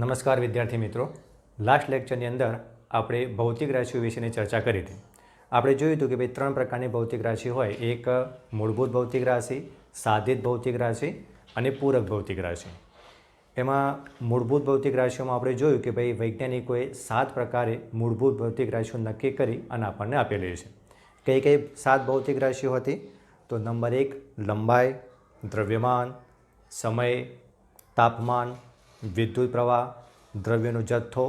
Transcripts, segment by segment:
નમસ્કાર વિદ્યાર્થી મિત્રો, લાસ્ટ લેક્ચરની અંદર આપણે ભૌતિક રાશિઓ વિશેની ચર્ચા કરી હતી. આપણે જોયું હતું કે ભાઈ 3 પ્રકારની ભૌતિક રાશિ હોય. એક મૂળભૂત ભૌતિક રાશિ, સાધિત ભૌતિક રાશિ અને પૂરક ભૌતિક રાશિ. એમાં મૂળભૂત ભૌતિક રાશિઓમાં આપણે જોયું કે ભાઈ વૈજ્ઞાનિકોએ 7 પ્રકારે મૂળભૂત ભૌતિક રાશિઓ નક્કી કરી અને આપણને આપેલી છે. કઈ કઈ 7 ભૌતિક રાશિઓ હતી? તો નંબર 1 લંબાઈ, દ્રવ્યમાન, સમય, તાપમાન, વિદ્યુત પ્રવાહ, દ્રવ્યનો જથ્થો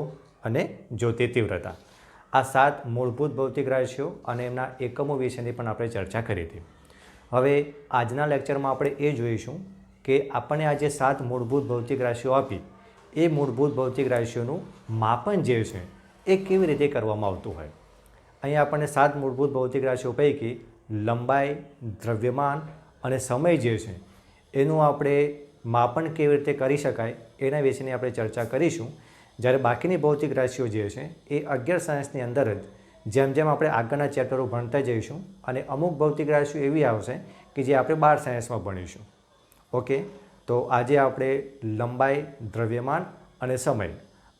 અને જ્યોતિ તીવ્રતા. આ 7 મૂળભૂત ભૌતિક રાશિઓ અને એમના એકમો વિશેની પણ આપણે ચર્ચા કરી હતી. હવે આજના લેક્ચરમાં આપણે એ જોઈશું કે આપણને આ જે 7 મૂળભૂત ભૌતિક રાશિઓ આપી એ મૂળભૂત ભૌતિક રાશિઓનું માપન જે છે એ કેવી રીતે કરવામાં આવતું હોય. અહીંયા આપણને 7 મૂળભૂત ભૌતિક રાશિઓ પૈકી લંબાઈ, દ્રવ્યમાન અને સમય જે છે એનું આપણે માપન કેવી રીતે કરી શકાય એના વિશેની આપણે ચર્ચા કરીશું. જ્યારે બાકીની ભૌતિક રાશિઓ જે છે એ 11 સાયન્સની અંદર જ જેમ જેમ આપણે આગળના ચેપ્ટરો ભણતા જઈશું અને અમુક ભૌતિક રાશિઓ એવી આવશે કે જે આપણે 12 સાયન્સમાં ભણીશું. ઓકે, તો આજે આપણે લંબાઈ, દ્રવ્યમાન અને સમય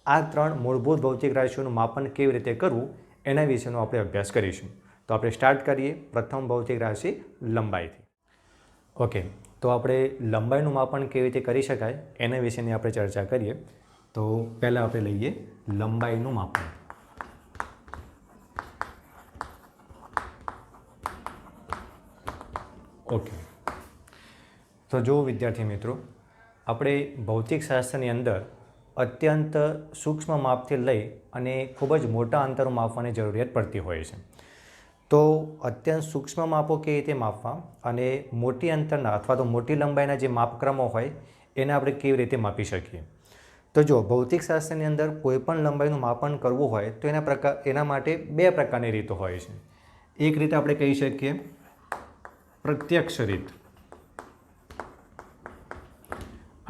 આ 3 મૂળભૂત ભૌતિક રાશિઓનું માપન કેવી રીતે કરવું એના વિશેનો આપણે અભ્યાસ કરીશું. તો આપણે સ્ટાર્ટ કરીએ પ્રથમ ભૌતિક રાશિ લંબાઈથી. ઓકે, તો આપણે લંબાઈનું માપન કેવી રીતે કરી શકાય એના વિશેની આપણે ચર્ચા કરીએ. તો પહેલાં આપણે લઈએ લંબાઈનું માપન. ઓકે, તો જો વિદ્યાર્થી મિત્રો, આપણે ભૌતિક શાસ્ત્રની અંદર અત્યંત સૂક્ષ્મ માપથી લઈ અને ખૂબ જ મોટા અંતરો માપવાની જરૂરિયાત પડતી હોય છે. તો અત્યંત સૂક્ષ્મ માપો કેવી રીતે માપવા અને મોટી અંતરના અથવા તો મોટી લંબાઈના જે માપક્રમો હોય એને આપણે કેવી રીતે માપી શકીએ. તો જો ભૌતિકશાસ્ત્રની અંદર કોઈપણ લંબાઈનું માપન કરવું હોય તો એના માટે 2 પ્રકારની રીતો હોય છે. એક રીત આપણે કહી શકીએ પ્રત્યક્ષ રીત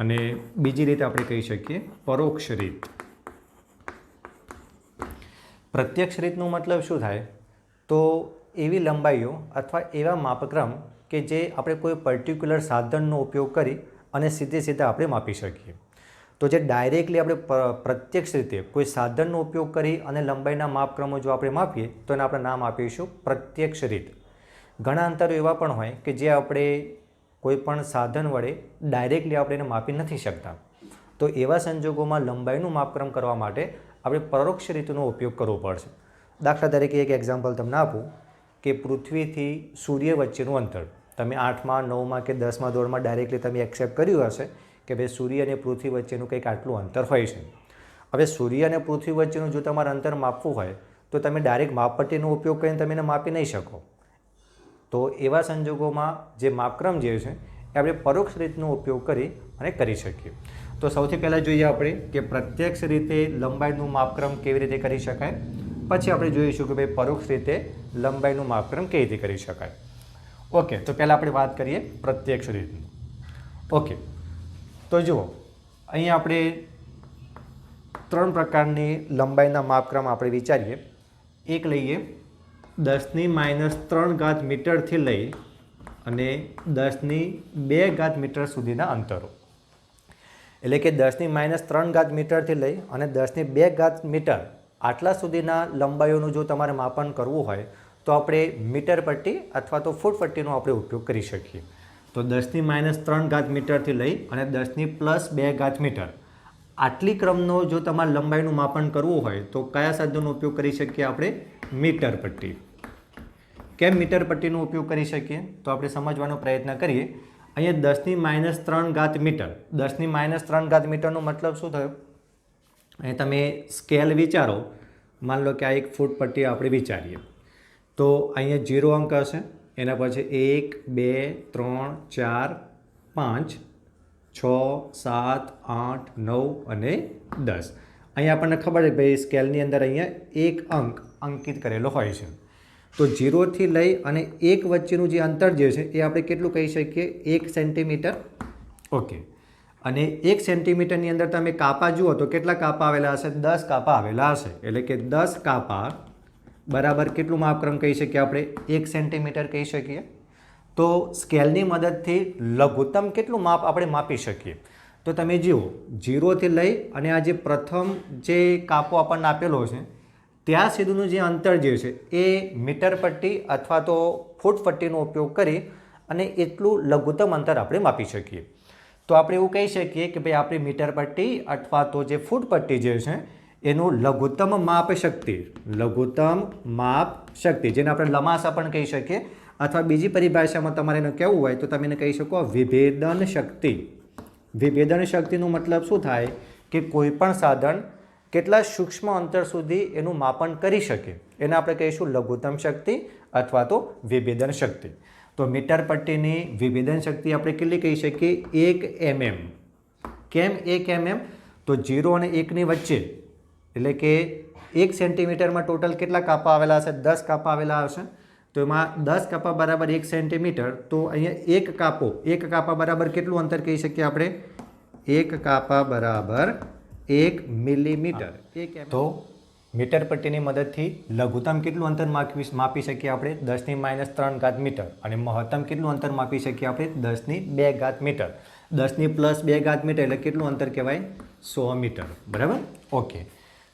અને બીજી રીત આપણે કહી શકીએ પરોક્ષ રીત. પ્રત્યક્ષ રીતનું મતલબ શું થાય? તો એવી લંબાઈઓ અથવા એવા માપક્રમ કે જે આપણે કોઈ પર્ટિક્યુલર સાધનનો ઉપયોગ કરી અને સીધા આપણે માપી શકીએ. તો જે ડાયરેક્ટલી આપણે પ્રત્યક્ષ રીતે કોઈ સાધનનો ઉપયોગ કરી અને લંબાઈના માપક્રમો જો આપણે માપીએ તો એને આપણે નામ આપીશું પ્રત્યક્ષ રીત. ઘણા અંતરો એવા પણ હોય કે જે આપણે કોઈ પણ સાધન વડે ડાયરેક્ટલી આપણે એને માપી નથી શકતા. તો એવા સંજોગોમાં લંબાઈનું માપક્રમ કરવા માટે આપણે પરોક્ષ રીતનો ઉપયોગ કરવો પડશે. દાખલા તરીકે એક એક્ઝામ્પલ તમને આપું કે પૃથ્વીથી સૂર્ય વચ્ચેનું અંતર તમે 8મા 9મા કે 10મા ધોરણમાં ડાયરેક્ટલી તમે એક્સેપ્ટ કર્યું હશે કે ભાઈ સૂર્ય અને પૃથ્વી વચ્ચેનું કંઈક આટલું અંતર હોય છે. હવે સૂર્ય અને પૃથ્વી વચ્ચેનું જો તમારે અંતર માપવું હોય તો તમે ડાયરેક્ટ માપપટ્ટીનો ઉપયોગ કરીને તમે એને માપી નહીં શકો. તો એવા સંજોગોમાં જે માપક્રમ જે છે એ આપણે પરોક્ષ રીતનો ઉપયોગ કરી અને કરી શકીએ. તો સૌથી પહેલાં જોઈએ આપણે કે પ્રત્યક્ષ રીતે લંબાઈનું માપક્રમ કેવી રીતે કરી શકાય. પછી આપણે જોઈશું કે ભાઈ પરોક્ષ રીતે લંબાઈનું માપક્રમ કેવી રીતે કરી શકાય. ઓકે, તો પહેલાં આપણે વાત કરીએ પ્રત્યક્ષ રીતની. ઓકે, તો જુઓ અહીંયા આપણે 3 પ્રકારની લંબાઈના માપક્રમ આપણે વિચારીએ. એક લઈએ 10⁻³ મીટરથી લઈ અને 10⁻² મીટર સુધીના અંતરો. એટલે કે 10⁻³ મીટરથી લઈ અને 10⁻² મીટર આટલા સુધીના લંબાઈઓનું જો તમારે માપન કરવું હોય તો આપણે મીટર પટ્ટી અથવા તો ફૂટ પટ્ટીનો આપણે ઉપયોગ કરી શકીએ. તો 10⁻³ મીટરથી લઈ અને 10⁻+2 મીટર આટલી ક્રમનો જો તમારે લંબાઈનું માપન કરવું હોય તો કયા સાધનનો ઉપયોગ કરી શકીએ આપણે? મીટર પટ્ટી. કેમ મીટર પટ્ટીનો ઉપયોગ કરી શકીએ? તો આપણે સમજવાનો પ્રયત્ન કરીએ. અહીંયા 10⁻³ મીટર 10⁻³ મીટરનો મતલબ શું થયો? અહીં તમે સ્કેલ વિચારો. માની લો કે આ એક ફૂટ પટ્ટી આપણે વિચારીએ તો અહીંયા 0 અંક હશે, એના પછી 1 2 3 4 5 6 7 8 9 અને 10. અહીંયા આપણને ખબર છે ભાઈ સ્કેલની અંદર અહીંયા એક અંક અંકિત કરેલો હોય છે. તો 0થી લઈ અને 1 વચ્ચેનું જે અંતર જે છે એ આપણે કેટલું કહી શકીએ? 1 સેન્ટીમીટર. ઓકે, અને 1 સેન્ટીમીટરની અંદર તમે કાપા જુઓ તો કેટલા કાપા આવેલા હશે? 10 કાપા આવેલા હશે. એટલે કે 10 કાપા બરાબર કેટલું માપક્રમ કહી શકીએ આપણે? 1 સેન્ટીમીટર કહી શકીએ. તો સ્કેલની મદદથી લઘુત્તમ કેટલું માપ આપણે માપી શકીએ? તો તમે જુઓ 0 થી લઈ અને આ જે પ્રથમ જે કાપો આપણને આપેલો છે ત્યાં સુધીનું જે અંતર જે છે એ મીટર પટ્ટી અથવા તો ફૂટ પટ્ટીનો ઉપયોગ કરી અને એટલું લઘુત્તમ અંતર આપણે માપી શકીએ. તો આપણે એવું કહી શકીએ કે ભાઈ આપણી મીટર પટ્ટી અથવા તો જે ફૂટ પટ્ટી જે છે એનું લઘુત્તમ માપ શક્તિ જેને આપણે લમાસા પણ કહી શકીએ અથવા બીજી પરિભાષામાં તમારે એને કહેવું હોય તો તમે એને કહી શકો વિભેદન શક્તિ. વિભેદન શક્તિનો મતલબ શું થાય કે કોઈ પણ સાધન કેટલા સૂક્ષ્મ અંતર સુધી એનું માપન કરી શકે એને આપણે કહીશું લઘુત્તમ શક્તિ અથવા તો વિભેદન શક્તિ. તો મીટર પટ્ટીની વિભેદન શક્તિ આપણે કેટલી કહી શકીએ 1 mm. કેમ 1 mm? તો 0 અને 1ની વચ્ચે એટલે કે 1 સેન્ટીમીટરમાં ટોટલ કેટલા કાપા આવેલા હશે? 10 કાપા આવેલા હશે. તો એમાં 10 કાપા બરાબર 1 સેન્ટીમીટર. તો અહીંયા એક કાપા બરાબર કેટલું અંતર કહી શકીએ આપણે? 1 કાપા બરાબર 1 મિલીમીટર. તો મીટર પટ્ટીની મદદથી લઘુત્તમ કેટલું અંતર માપી શકીએ આપણે? 10⁻³ મીટર. અને મહત્તમ કેટલું અંતર માપી શકીએ આપણે? 10⁻² મીટર. 10⁻² મીટર એટલે કેટલું અંતર કહેવાય? 100 મીટર. બરાબર? ઓકે.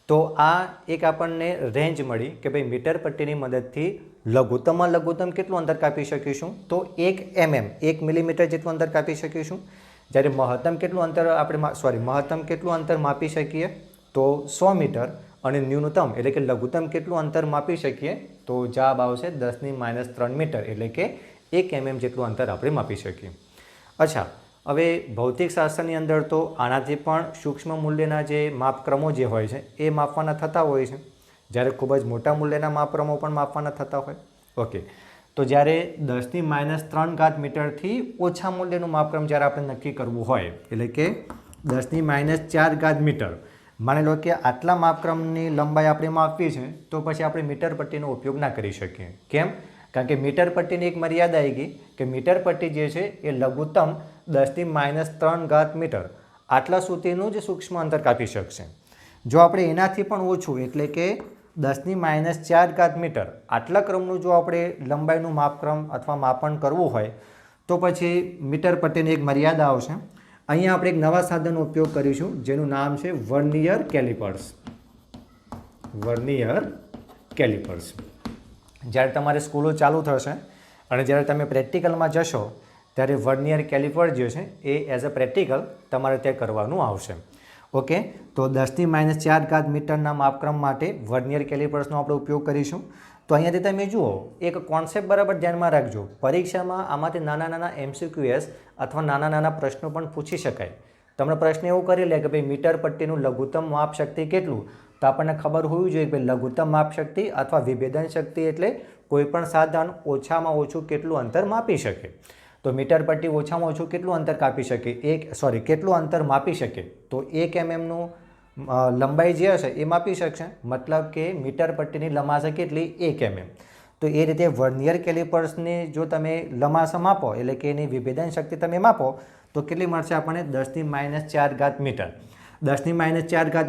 તો આ એક આપણને રેન્જ મળી કે ભાઈ મીટર પટ્ટીની મદદથી લઘુત્તમમાં લઘુત્તમ કેટલું અંતર કાપી શકીશું? તો 1 mm 1 મિલીમીટર જેટલું અંતર કાપી શકીશું. જ્યારે મહત્તમ કેટલું અંતર માપી શકીએ? તો 100 મીટર. અને ન્યૂનતમ એટલે કે લઘુત્તમ કેટલું અંતર માપી શકીએ? તો જવાબ આવશે 10⁻³ મીટર એટલે કે 1 mm જેટલું અંતર આપણે માપી શકીએ. અચ્છા, હવે ભૌતિકશાસ્ત્રની અંદર તો આનાથી પણ સૂક્ષ્મ મૂલ્યના જે માપક્રમો જે હોય છે એ માપવાના થતા હોય છે, જ્યારે ખૂબ જ મોટા મૂલ્યના માપક્રમો પણ માપવાના થતા હોય. ઓકે, તો જ્યારે 10⁻³ મીટરથી ઓછા મૂલ્યનું માપક્રમ જ્યારે આપણે નક્કી કરવું હોય એટલે કે 10⁻⁴ મીટર, માની લો કે આટલા માપક્રમની લંબાઈ આપણે માપવી છે તો પછી આપણે મીટર પટ્ટીનો ઉપયોગ ના કરી શકીએ. કેમ? કારણ કે મીટર પટ્ટીની એક મર્યાદા આવી ગઈ કે મીટર પટ્ટી જે છે એ લઘુત્તમ 10⁻³ મીટર આટલા સુધીનું જ સૂક્ષ્મ અંતર કાપી શકશે. જો આપણે એનાથી પણ ઓછું એટલે કે 10⁻⁴ મીટર આટલા ક્રમનું જો આપણે લંબાઈનું માપક્રમ અથવા માપન કરવું હોય તો પછી મીટર પટ્ટીની એક મર્યાદા આવશે. અહીંયા આપણે એક નવા સાધનનો ઉપયોગ કરીશું જેનું નામ છે વર્નિયર કેલિપર્સ. Vernier calipers. જ્યારે તમારે સ્કૂલો ચાલુ થશે અને જ્યારે તમે પ્રેક્ટિકલમાં જશો ત્યારે વર્નિયર કેલિપર જે છે એ એઝ અ પ્રેક્ટિકલ તમારે ત્યાં કરવાનું આવશે. ઓકે, તો 10⁻⁴ મીટરના માપક્રમ માટે વર્નિયર કેલિપર્સનો આપણે ઉપયોગ કરીશું. તો અહીંયાથી તમે જુઓ એક કોન્સેપ્ટ બરાબર ધ્યાનમાં રાખજો. પરીક્ષામાં આમાંથી નાના નાના MCQs અથવા નાના પ્રશ્નો પણ પૂછી શકાય. તમને પ્રશ્ન એવો કરી લે કે ભાઈ મીટર પટ્ટીનું લઘુત્તમ માપ શક્તિ કેટલું? તો આપણને ખબર હોવી જોઈએ કે લઘુત્તમ માપ શક્તિ અથવા વિભેદન શક્તિ એટલે કોઈપણ સાધન ઓછામાં ઓછું કેટલું અંતર માપી શકે. તો મીટર પટ્ટી ઓછામાં ઓછું કેટલું અંતર કાપી શકે? કેટલું અંતર માપી શકે? તો 1 mmનું લંબાઈ જે હશે એ માપી શકશે. મતલબ કે મીટર પટ્ટીની લંબાઈ કેટલી? 1 mm. તો એ રીતે વર્નિયર કેલિપર્સની જો તમે લંબાઈ માપો એટલે કે એની વિભેદન શક્તિ તમે માપો તો કેટલી મળશે આપણને? 10⁻⁴ મીટર. 10⁻⁴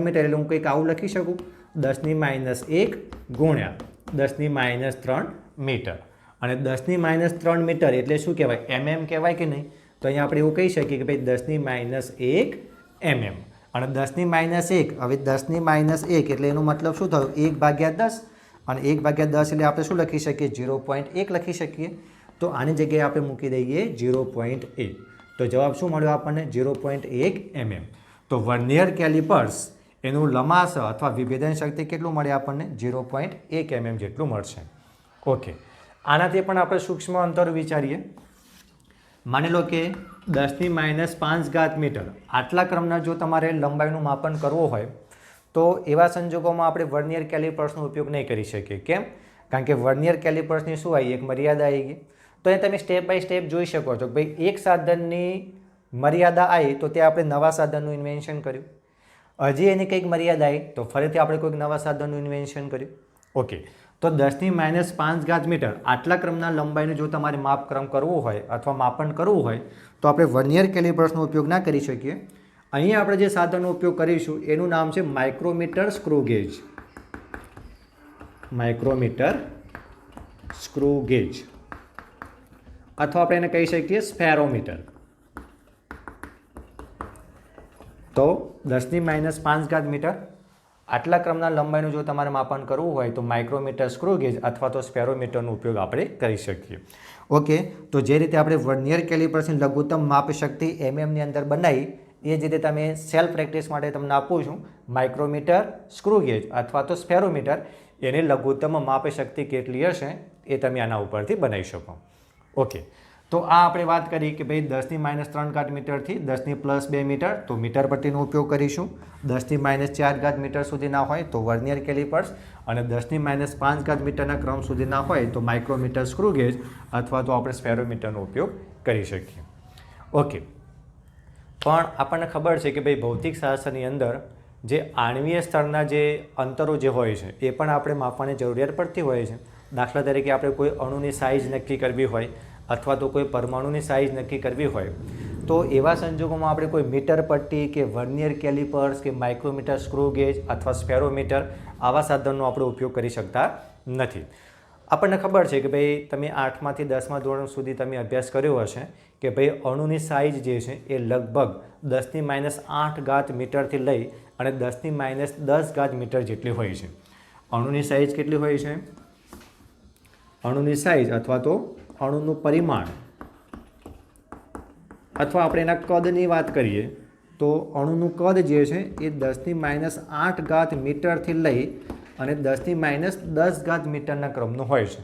મીટર એટલે હું કંઈક આવું લખી શકું 10⁻1 ગુણ્યા 10⁻³ મીટર. અને 10⁻³ મીટર એટલે શું કહેવાય? mm કહેવાય કે નહીં? તો અહીંયા આપણે એવું કહી શકીએ કે ભાઈ 10⁻1 mm. અને 10⁻1 હવે 10⁻1 એટલે એનો મતલબ શું થયું? 1/10. અને 1/10 એટલે આપણે શું લખી શકીએ? 0.1 લખી શકીએ. તો આની જગ્યાએ આપણે મૂકી દઈએ 0.1. તો જવાબ શું મળ્યો આપણને? 0.1 mm. તો વર્નિયર કેલિપર્સ એનું લંબાસ અથવા વિભેદન શક્તિ કેટલું મળે આપણને? 0.1 mm જેટલું મળશે. ઓકે, આનાથી પણ આપણે સૂક્ષ્મ અંતર વિચારીએ. માની લો કે 10⁻⁵ મીટર આટલા ક્રમના જો તમારે લંબાઈનું માપન કરવું હોય તો એવા સંજોગોમાં આપણે વર્નિયર કેલિપર્સનો ઉપયોગ નહીં કરી શકીએ. કેમ? કારણ કે વર્નિયર કેલિપર્સની શું આવી? એક મર્યાદા આવી ગઈ. તો એ તમે સ્ટેપ બાય સ્ટેપ જોઈ શકો છો. ભાઈ એક સાધનની મર્યાદા આવી તો ત્યાં આપણે નવા સાધનનું ઇન્વેન્શન કર્યું. હજી એની કંઈક મર્યાદા આવી તો ફરીથી આપણે કોઈક નવા સાધનનું ઇન્વેન્શન કર્યું. ઓકે, તો 10⁻⁵ મીટર આટલા ક્રમના લંબાઈનું જો તમારે માપક્રમ કરવું હોય અથવા માપન કરવું હોય તો આપણે વર્નિયર કેલિપર્સનો ઉપયોગ ના કરી શકીએ. અહીંયા આપણે જે સાધનનો ઉપયોગ કરીશું એનું નામ છે micrometer screw gauge. Micrometer screw gauge અથવા આપણે એને કહી શકીએ સ્ફેરોમીટર. તો 10⁻5 મીટર। આટલા ક્રમના લંબાઈનું જો તમારે માપન કરવું હોય તો માઇક્રોમીટર સ્ક્રૂ ગેજ અથવા તો સ્પેરોમીટરનો ઉપયોગ આપણે કરી શકીએ। ઓકે, તો જે રીતે આપણે વર્નિયર કેલિપર્સની લઘુત્તમ માપ શક્તિ એમએમની અંદર બનાવી એ જ રીતે તમે સેલ્ફ પ્રેક્ટિસ માટે તમને આપું છું માઇક્રોમીટર સ્ક્રૂ ગેજ અથવા તો સ્પેરોમીટર એની લઘુત્તમ માપ શક્તિ કેટલી હશે એ તમે આના ઉપરથી બનાવી શકો। ઓકે, તો આ આપણે વાત કરી કે ભાઈ 10⁻³ મીટરથી 10⁻2 મીટર તો મીટર પટ્ટીનો ઉપયોગ કરીશું। 10⁻4 મીટર સુધીના હોય તો વર્નિયર કેલિપર્સ અને 10⁻5 મીટરના ક્રમ સુધીના હોય તો માઇક્રોમીટર સ્ક્રૂ ગેજ અથવા તો આપણે સ્પેરોમીટરનો ઉપયોગ કરી શકીએ। ઓકે, પણ આપણને ખબર છે કે ભાઈ ભૌતિક શાસ્ત્રની અંદર જે આણ્વીય સ્તરના જે અંતરો જે હોય છે એ પણ આપણે માપવાની જરૂરિયાત પડતી હોય છે। દાખલા તરીકે આપણે કોઈ અણુની સાઇઝ નક્કી કરવી હોય અથવા તો કોઈ પરમાણુની સાઇઝ નક્કી કરવી હોય તો એવા સંજોગોમાં આપણે કોઈ મીટર પટ્ટી કે વર્નિયર કેલિપર્સ કે માઇક્રોમીટર સ્ક્રૂ ગેજ અથવા સ્પેરોમીટર આવા સાધનનો આપણે ઉપયોગ કરી શકતા નથી। આપણને ખબર છે કે ભાઈ તમે 8માંથી 10મા ધોરણ સુધી તમે અભ્યાસ કર્યો હશે કે ભાઈ અણુની સાઇઝ જે છે એ લગભગ 10⁻8 મીટરથી લઈ અને 10⁻10 મીટર જેટલી હોય છે। અણુની સાઇઝ કેટલી હોય છે? અણુની સાઇઝ અથવા તો અણુનું પરિમાણ અથવા આપણે એના કદની વાત કરીએ તો અણુનું કદ જે છે એ 10⁻8 મીટરથી લઈ અને 10⁻10 મીટરના ક્રમનું હોય છે।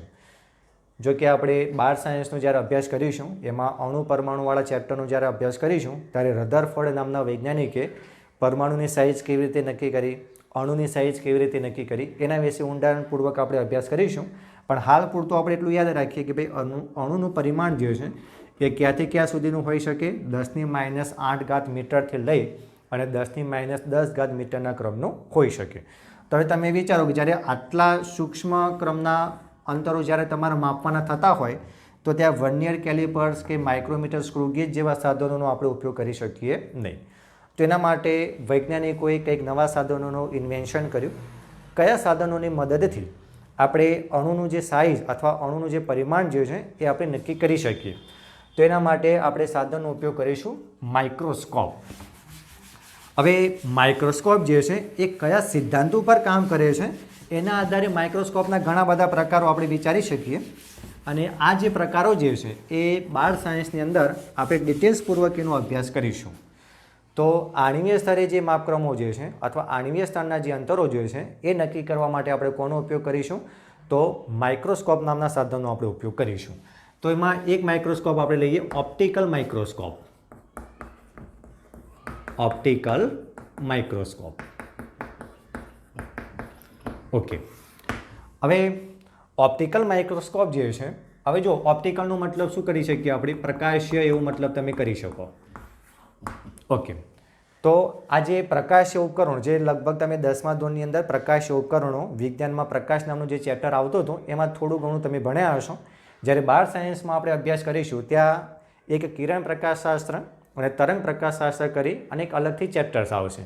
જો કે આપણે બાર સાયન્સનો જ્યારે અભ્યાસ કરીશું એમાં અણુ પરમાણુવાળા ચેપ્ટરનો જ્યારે અભ્યાસ કરીશું ત્યારે રધરફોર્ડ નામના વૈજ્ઞાનિકે પરમાણુની સાઇઝ કેવી રીતે નક્કી કરી, અણુની સાઇઝ કેવી રીતે નક્કી કરી એના વિશે ઊંડાણપૂર્વક આપણે અભ્યાસ કરીશું। પણ હાલ પૂરતું આપણે એટલું યાદ રાખીએ કે ભાઈ અણુનું પરિમાણ જે છે એ ક્યાંથી ક્યાં સુધીનું હોઈ શકે? 10⁻8 મીટરથી લઈ અને 10⁻10 મીટરના ક્રમનું હોઈ શકે। તો હવે તમે વિચારો કે જ્યારે આટલા સૂક્ષ્મ ક્રમના અંતરો જ્યારે તમારે માપવાના થતા હોય તો ત્યાં વર્નિયર કેલિપર્સ કે માઇક્રોમીટર સ્ક્રૂ ગેજ જેવા સાધનોનો આપણે ઉપયોગ કરી શકીએ નહીં। તો એના માટે વૈજ્ઞાનિકોએ કંઈક નવા સાધનોનું ઇન્વેન્શન કર્યું। કયા સાધનોની મદદથી આપણે અણુનું જે સાઇઝ અથવા અણુનું જે પરિમાણ જે છે એ આપણે નક્કી કરી શકીએ? તો એના માટે આપણે સાધનનો ઉપયોગ કરીશું માઇક્રોસ્કોપ। હવે માઇક્રોસ્કોપ જે છે એ કયા સિદ્ધાંતો પર કામ કરે છે એના આધારે માઇક્રોસ્કોપના ઘણા બધા પ્રકારો આપણે વિચારી શકીએ અને આ જે પ્રકારો જે છે એ બાર સાયન્સની અંદર આપણે ડિટેલ્સપૂર્વક એનો અભ્યાસ કરીશું। તો આણ્વીય સ્તરે જે માપક્રમો જે છે અથવા આણ્વીય સ્તરના જે અંતરો જે છે એ નક્કી કરવા માટે આપણે કોનો ઉપયોગ કરીશું? તો માઇક્રોસ્કોપ નામના સાધનનો આપણે ઉપયોગ કરીશું। તો એમાં એક માઇક્રોસ્કોપ આપણે લઈએ optical microscope. Optical microscope. Okay, હવે ઓપ્ટિકલ માઇક્રોસ્કોપ જે છે હવે જો ઓપ્ટિકલનો મતલબ શું કરી શકીએ આપણે? પ્રકાશીય એવું મતલબ તમે કરી શકો। ઓકે, તો આ જે પ્રકાશીય ઉપકરણો જે લગભગ તમે 10મા ધોરણની અંદર પ્રકાશીય ઉપકરણો વિજ્ઞાનમાં પ્રકાશ નામનું જે ચેપ્ટર આવતું હતું એમાં થોડું ઘણું તમે ભણ્યા હશો। જ્યારે બાર સાયન્સમાં આપણે અભ્યાસ કરીશું ત્યાં એક કિરણ પ્રકાશશાસ્ત્ર અને તરંગ પ્રકાશશાસ્ત્ર કરી અને એક અલગથી ચેપ્ટર્સ આવશે।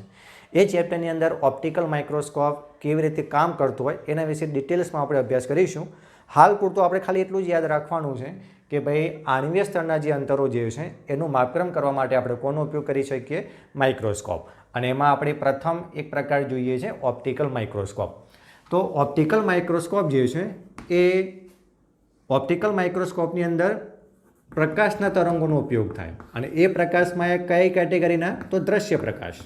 એ ચેપ્ટરની અંદર ઓપ્ટિકલ માઇક્રોસ્કોપ કેવી રીતે કામ કરતું હોય એના વિશે ડિટેલ્સમાં આપણે અભ્યાસ કરીશું। હાલ પૂરતું આપણે ખાલી એટલું જ યાદ રાખવાનું છે કે ભાઈ આણ્વીય સ્તરના જે અંતરો જે છે એનું માપક્રમ કરવા માટે આપણે કોનો ઉપયોગ કરી શકીએ? માઇક્રોસ્કોપ। અને એમાં આપણે પ્રથમ એક પ્રકાર જોઈએ છે ઓપ્ટિકલ માઇક્રોસ્કોપ। તો ઓપ્ટિકલ માઇક્રોસ્કોપ જે છે એ ઓપ્ટિકલ માઇક્રોસ્કોપની અંદર પ્રકાશના તરંગોનો ઉપયોગ થાય અને એ પ્રકાશમાં કઈ કેટેગરીના? તો દ્રશ્ય પ્રકાશ।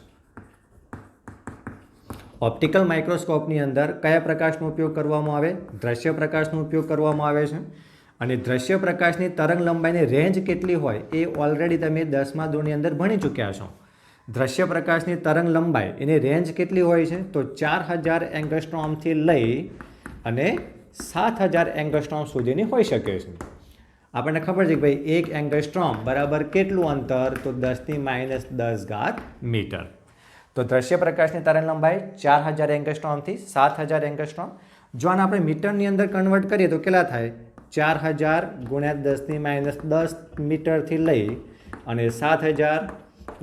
ઓપ્ટિકલ માઇક્રોસ્કોપની અંદર કયા પ્રકાશનો ઉપયોગ કરવામાં આવે? દ્રશ્ય પ્રકાશનો ઉપયોગ કરવામાં આવે છે। અને દ્રશ્ય પ્રકાશની તરંગ લંબાઈની રેન્જ કેટલી હોય એ ઓલરેડી તમે 10મા ધોરણની અંદર ભણી ચૂક્યા છો। દ્રશ્ય પ્રકાશની તરંગ લંબાઈ એની રેન્જ કેટલી હોય છે? તો 4000 એંગસ્ટ્રોમથી લઈ અને 7000 એંગસ્ટ્રોમ સુધીની હોઈ શકે છે। આપણને ખબર છે કે ભાઈ એક એંગસ્ટ્રોમ બરાબર કેટલું અંતર? તો 10⁻10 મીટર। તો દ્રશ્ય પ્રકાશની તરંગ લંબાઈ 4000 એંગસ્ટ્રોમથી 7000 એંગસ્ટ્રોમ। જો આને આપણે મીટરની અંદર કન્વર્ટ કરીએ તો કેટલા થાય? 4000 × 10⁻10 મીટરથી લઈ અને 7000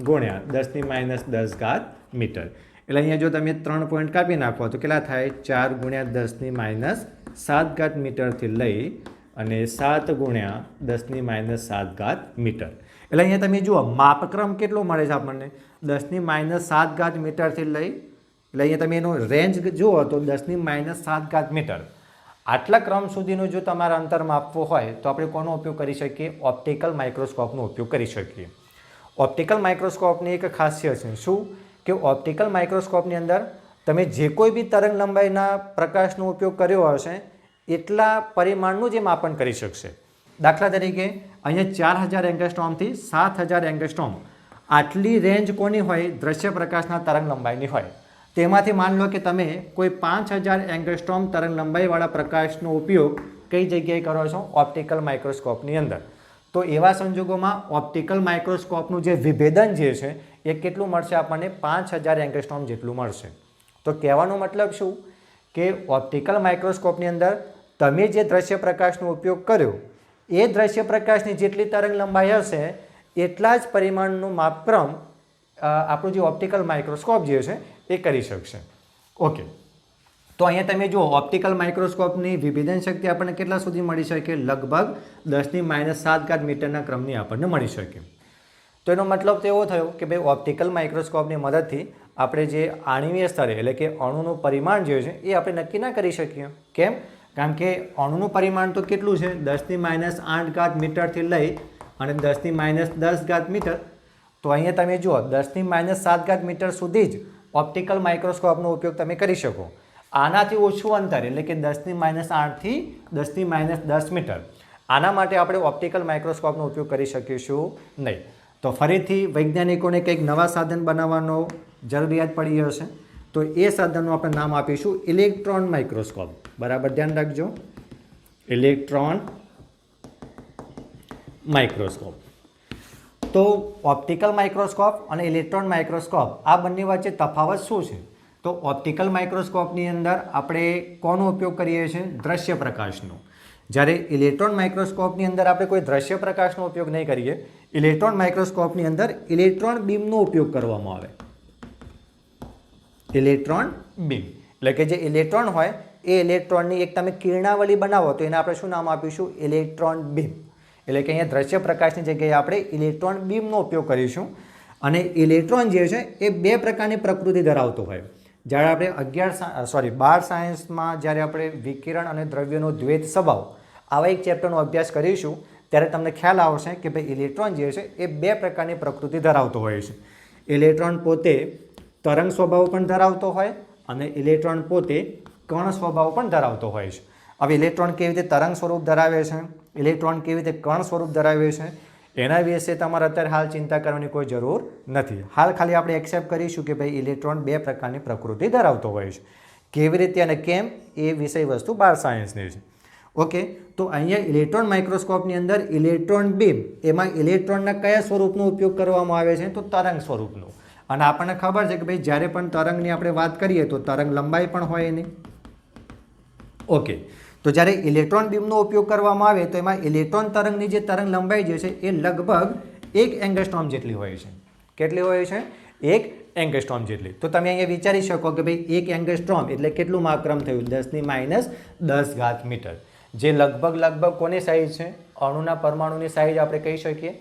× 10⁻10 મીટર। એટલે અહીંયા જો તમે 3 પોઈન્ટ કાપી નાખો તો કેટલા થાય? 4 × 10⁻7 મીટરથી લઈ અને 7 ગુણ્યા 10⁻7 મીટર. એટલે અહીંયા તમે જુઓ માપક્રમ કેટલો મળે છે આપણને 10⁻7 મીટરથી લઈ, એટલે અહીંયા તમે એનો રેન્જ જુઓ તો 10⁻7 મીટર. આટલા ક્રમ સુધીનું જો તમારે અંતર માપવું હોય તો આપણે કોનો ઉપયોગ કરી શકીએ? ઓપ્ટિકલ માઇક્રોસ્કોપનો ઉપયોગ કરી શકીએ. ઓપ્ટિકલ માઇક્રોસ્કોપની એક ખાસિયત છે શું કે ઓપ્ટિકલ માઇક્રોસ્કોપની અંદર તમે જે કોઈ બી તરંગ લંબાઈના પ્રકાશનો ઉપયોગ કર્યો હશે એટલા પરિમાણનું જે માપન કરી શકશે. દાખલા તરીકે અહીંયા 4000 એંગસ્ટ્રોમથી 7000 એંગસ્ટ્રોમ આટલી રેન્જ કોની હોય? દ્રશ્ય પ્રકાશના તરંગ લંબાઈની હોય. તેમાંથી માન લો કે તમે કોઈ 5000 એંગસ્ટ્રોમ તરંગ લંબાઈવાળા પ્રકાશનો ઉપયોગ કઈ જગ્યાએ કરો છો? ઓપ્ટિકલ માઇક્રોસ્કોપની અંદર. તો એવા સંજોગોમાં ઓપ્ટિકલ માઇક્રોસ્કોપનું જે વિભેદન જે છે એ કેટલું મળશે આપણને? 5000 એંગસ્ટ્રોમ જેટલું મળશે. તો કહેવાનો મતલબ શું કે ઓપ્ટિકલ માઇક્રોસ્કોપની અંદર તમે જે દ્રશ્ય પ્રકાશનો ઉપયોગ કર્યો એ દ્રશ્ય પ્રકાશની જેટલી તરંગ લંબાઈ હશે એટલા જ પરિમાણનું માપક્રમ આપણું જે ઓપ્ટિકલ માઇક્રોસ્કોપ જે છે એ કરી શકશે. ઓકે, તો અહીંયા તમે જુઓ ઓપ્ટિકલ માઇક્રોસ્કોપની વિભેદન શક્તિ આપણને કેટલા સુધી મળી શકે? લગભગ 10⁻7 મીટરના ક્રમની આપણને મળી શકે. તો એનો મતલબ તો એવો થયો કે ભાઈ ઓપ્ટિકલ માઇક્રોસ્કોપની મદદથી આપણે જે આણ્વીય સ્તરે એટલે કે અણુનું પરિમાણ જે છે એ આપણે નક્કી ના કરી શકીએ. કેમ? કારણ કે અણુનું પરિમાણ તો કેટલું છે? 10⁻8 મીટરથી લઈ અને 10⁻10 મીટર. તો અહીંયા તમે જુઓ 10⁻7 મીટર સુધી જ ઓપ્ટિકલ માઇક્રોસ્કોપનો ઉપયોગ તમે કરી શકો. આનાથી ઓછું અંતર એટલે કે 10⁻8 થી 10⁻10 મીટર આના માટે આપણે ઓપ્ટિકલ માઇક્રોસ્કોપનો ઉપયોગ કરી શકીશું નહીં. તો ફરીથી વૈજ્ઞાનિકોને કંઈક નવા સાધન બનાવવાનો જરૂરિયાત પડી હશે. તો એ સાધનનું આપણે નામ આપીશું ઇલેક્ટ્રોન માઇક્રોસ્કોપ. બરાબર ધ્યાન રાખજો, ઇલેક્ટ્રોન માઇક્રોસ્કોપ. તો ઓપ્ટિકલ માઇક્રોસ્કોપ અને ઇલેક્ટ્રોન માઇક્રોસ્કોપ આ બંને વચ્ચે તફાવત શું છે? તો ઓપ્ટિકલ માઇક્રોસ્કોપની અંદર આપણે કોનો ઉપયોગ કરીએ છીએ? દ્રશ્ય પ્રકાશનો. જ્યારે ઇલેક્ટ્રોન માઇક્રોસ્કોપની અંદર આપણે કોઈ દ્રશ્ય પ્રકાશનો ઉપયોગ નહીં કરીએ. ઇલેક્ટ્રોન માઇક્રોસ્કોપની અંદર ઇલેક્ટ્રોન બીમનો ઉપયોગ કરવામાં આવે. ઇલેક્ટ્રોન બીમ એટલે કે જે ઇલેક્ટ્રોન હોય એ ઇલેક્ટ્રોનની એક તમે કિરણાવલી બનાવો તો એને આપણે શું નામ આપીશું? Electron beam. એટલે કે અહીંયા દ્રશ્ય પ્રકાશની જગ્યાએ આપણે ઇલેક્ટ્રોન બીમનો ઉપયોગ કરીશું. અને ઇલેક્ટ્રોન જે છે એ બે પ્રકારની પ્રકૃતિ ધરાવતો હોય. જ્યારે આપણે 12 સાયન્સમાં જ્યારે આપણે વિકિરણ અને દ્રવ્યનો દ્વૈત સ્વભાવ આવા એક ચેપ્ટરનો અભ્યાસ કરીશું ત્યારે તમને ખ્યાલ આવશે કે ભાઈ ઇલેક્ટ્રોન જે છે એ બે પ્રકારની પ્રકૃતિ ધરાવતો હોય છે. ઇલેક્ટ્રોન પોતે તરંગ સ્વભાવ પણ ધરાવતો હોય અને ઇલેક્ટ્રોન પોતે કણ સ્વભાવ પણ ધરાવતો હોય છે. હવે ઇલેક્ટ્રોન કેવી રીતે તરંગ સ્વરૂપ ધરાવે છે, ઇલેક્ટ્રોન કેવી રીતે કણ સ્વરૂપ ધરાવે છે એના વિશે તમારે અત્યારે હાલ ચિંતા કરવાની કોઈ જરૂર નથી. હાલ ખાલી આપણે એક્સેપ્ટ કરીશું કે ભાઈ ઇલેક્ટ્રોન બે પ્રકારની પ્રકૃતિ ધરાવતો હોય છે. કેવી રીતે અને કેમ એ વિષય વસ્તુ 12 સાયન્સની છે. ઓકે, તો અહીંયા ઇલેક્ટ્રોન માઇક્રોસ્કોપની અંદર ઇલેક્ટ્રોન બીમ એમાં ઇલેક્ટ્રોનના કયા સ્વરૂપનો ઉપયોગ કરવામાં આવે છે? તો તરંગ સ્વરૂપનો. અને આપણને ખબર છે કે ભાઈ જ્યારે પણ તરંગની આપણે વાત કરીએ તો તરંગ લંબાઈ પણ હોય એની. ઓકે, તો જ્યારે ઇલેક્ટ્રોન બીમનો ઉપયોગ કરવામાં આવે તો એમાં ઇલેક્ટ્રોન તરંગની જે તરંગ લંબાઈ જે છે એ લગભગ 1 એંગસ્ટ્રોમ જેટલી હોય છે. કેટલી હોય છે? 1 એંગસ્ટ્રોમ જેટલી. તો તમે અહીંયા વિચારી શકો કે ભાઈ 1 એંગસ્ટ્રોમ એટલે કેટલું માપક્રમ થયું? 10⁻10 મીટર. જે લગભગ કોની સાઇઝ છે? અણુના પરમાણુની સાઇઝ આપણે કહી શકીએ.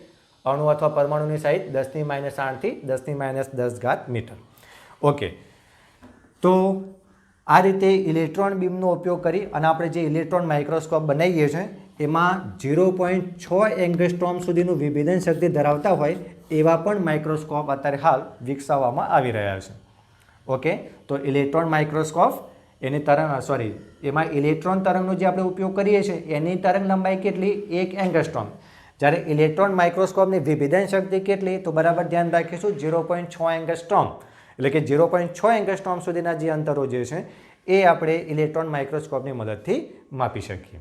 અણુ અથવા પરમાણુની સાઇઝ 10⁻8 થી 10⁻10 મીટર. ઓકે, તો આ રીતે ઇલેક્ટ્રોન બીમનો ઉપયોગ કરી અને આપણે જે ઇલેક્ટ્રોન માઇક્રોસ્કોપ બનાવીએ છીએ એમાં 0.6 એંગસ્ટ્રોમ સુધીનું વિભેદન શક્તિ ધરાવતા હોય એવા પણ માઇક્રોસ્કોપ અત્યારે હાલ વિકસાવવામાં આવી રહ્યા છે. ઓકે, તો ઇલેક્ટ્રોન માઇક્રોસ્કોપ એની એમાં ઇલેક્ટ્રોન તરંગનો જે આપણે ઉપયોગ કરીએ છીએ એની તરંગ લંબાઈ કેટલી? 1 એંગસ્ટ્રોમ. જ્યારે ઇલેક્ટ્રોન માઇક્રોસ્કોપની વિભેદન શક્તિ કેટલી? તો બરાબર ધ્યાન રાખીશું 0.6 એંગસ્ટ્રોમ. એટલે કે 0.6 એંગસ્ટ્રોમ સુધીના જે અંતરો જે છે એ આપણે ઇલેક્ટ્રોન માઇક્રોસ્કોપની મદદથી માપી શકીએ.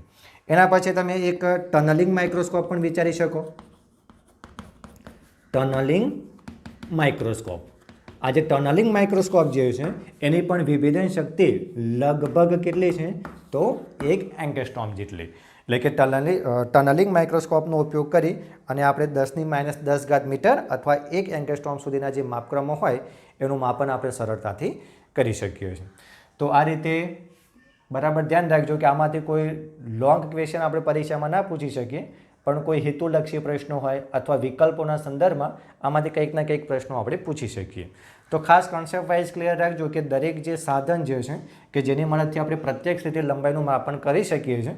એના પછી તમે એક ટનલિંગ માઇક્રોસ્કોપ પણ વિચારી શકો. Tunnelling microscope. આ જે ટનલિંગ માઇક્રોસ્કોપ જે છે એની પણ વિભેદન શક્તિ લગભગ કેટલી છે? તો 1 એંગસ્ટ્રોમ જેટલી. એટલે કે ટનલિંગ માઇક્રોસ્કોપનો ઉપયોગ કરી અને આપણે 10⁻10 મીટર અથવા 1 એંગસ્ટ્રોમ સુધીના જે માપક્રમો હોય એનું માપન આપણે સરળતાથી કરી શકીએ છીએ. તો આ રીતે બરાબર ધ્યાન રાખજો કે આમાંથી કોઈ લોંગ ક્વેશ્ચન આપણે પરીક્ષામાં ના પૂછી શકીએ, પણ કોઈ હેતુલક્ષી પ્રશ્નો હોય અથવા વિકલ્પોના સંદર્ભમાં આમાંથી કંઈક ના કંઈક પ્રશ્નો આપણે પૂછી શકીએ. તો ખાસ કોન્સેપ્ટ વાઇઝ ક્લિયર રાખજો કે દરેક જે સાધન જે છે કે જેની મદદથી આપણે પ્રત્યક્ષ રીતે લંબાઈનું માપન કરી શકીએ છીએ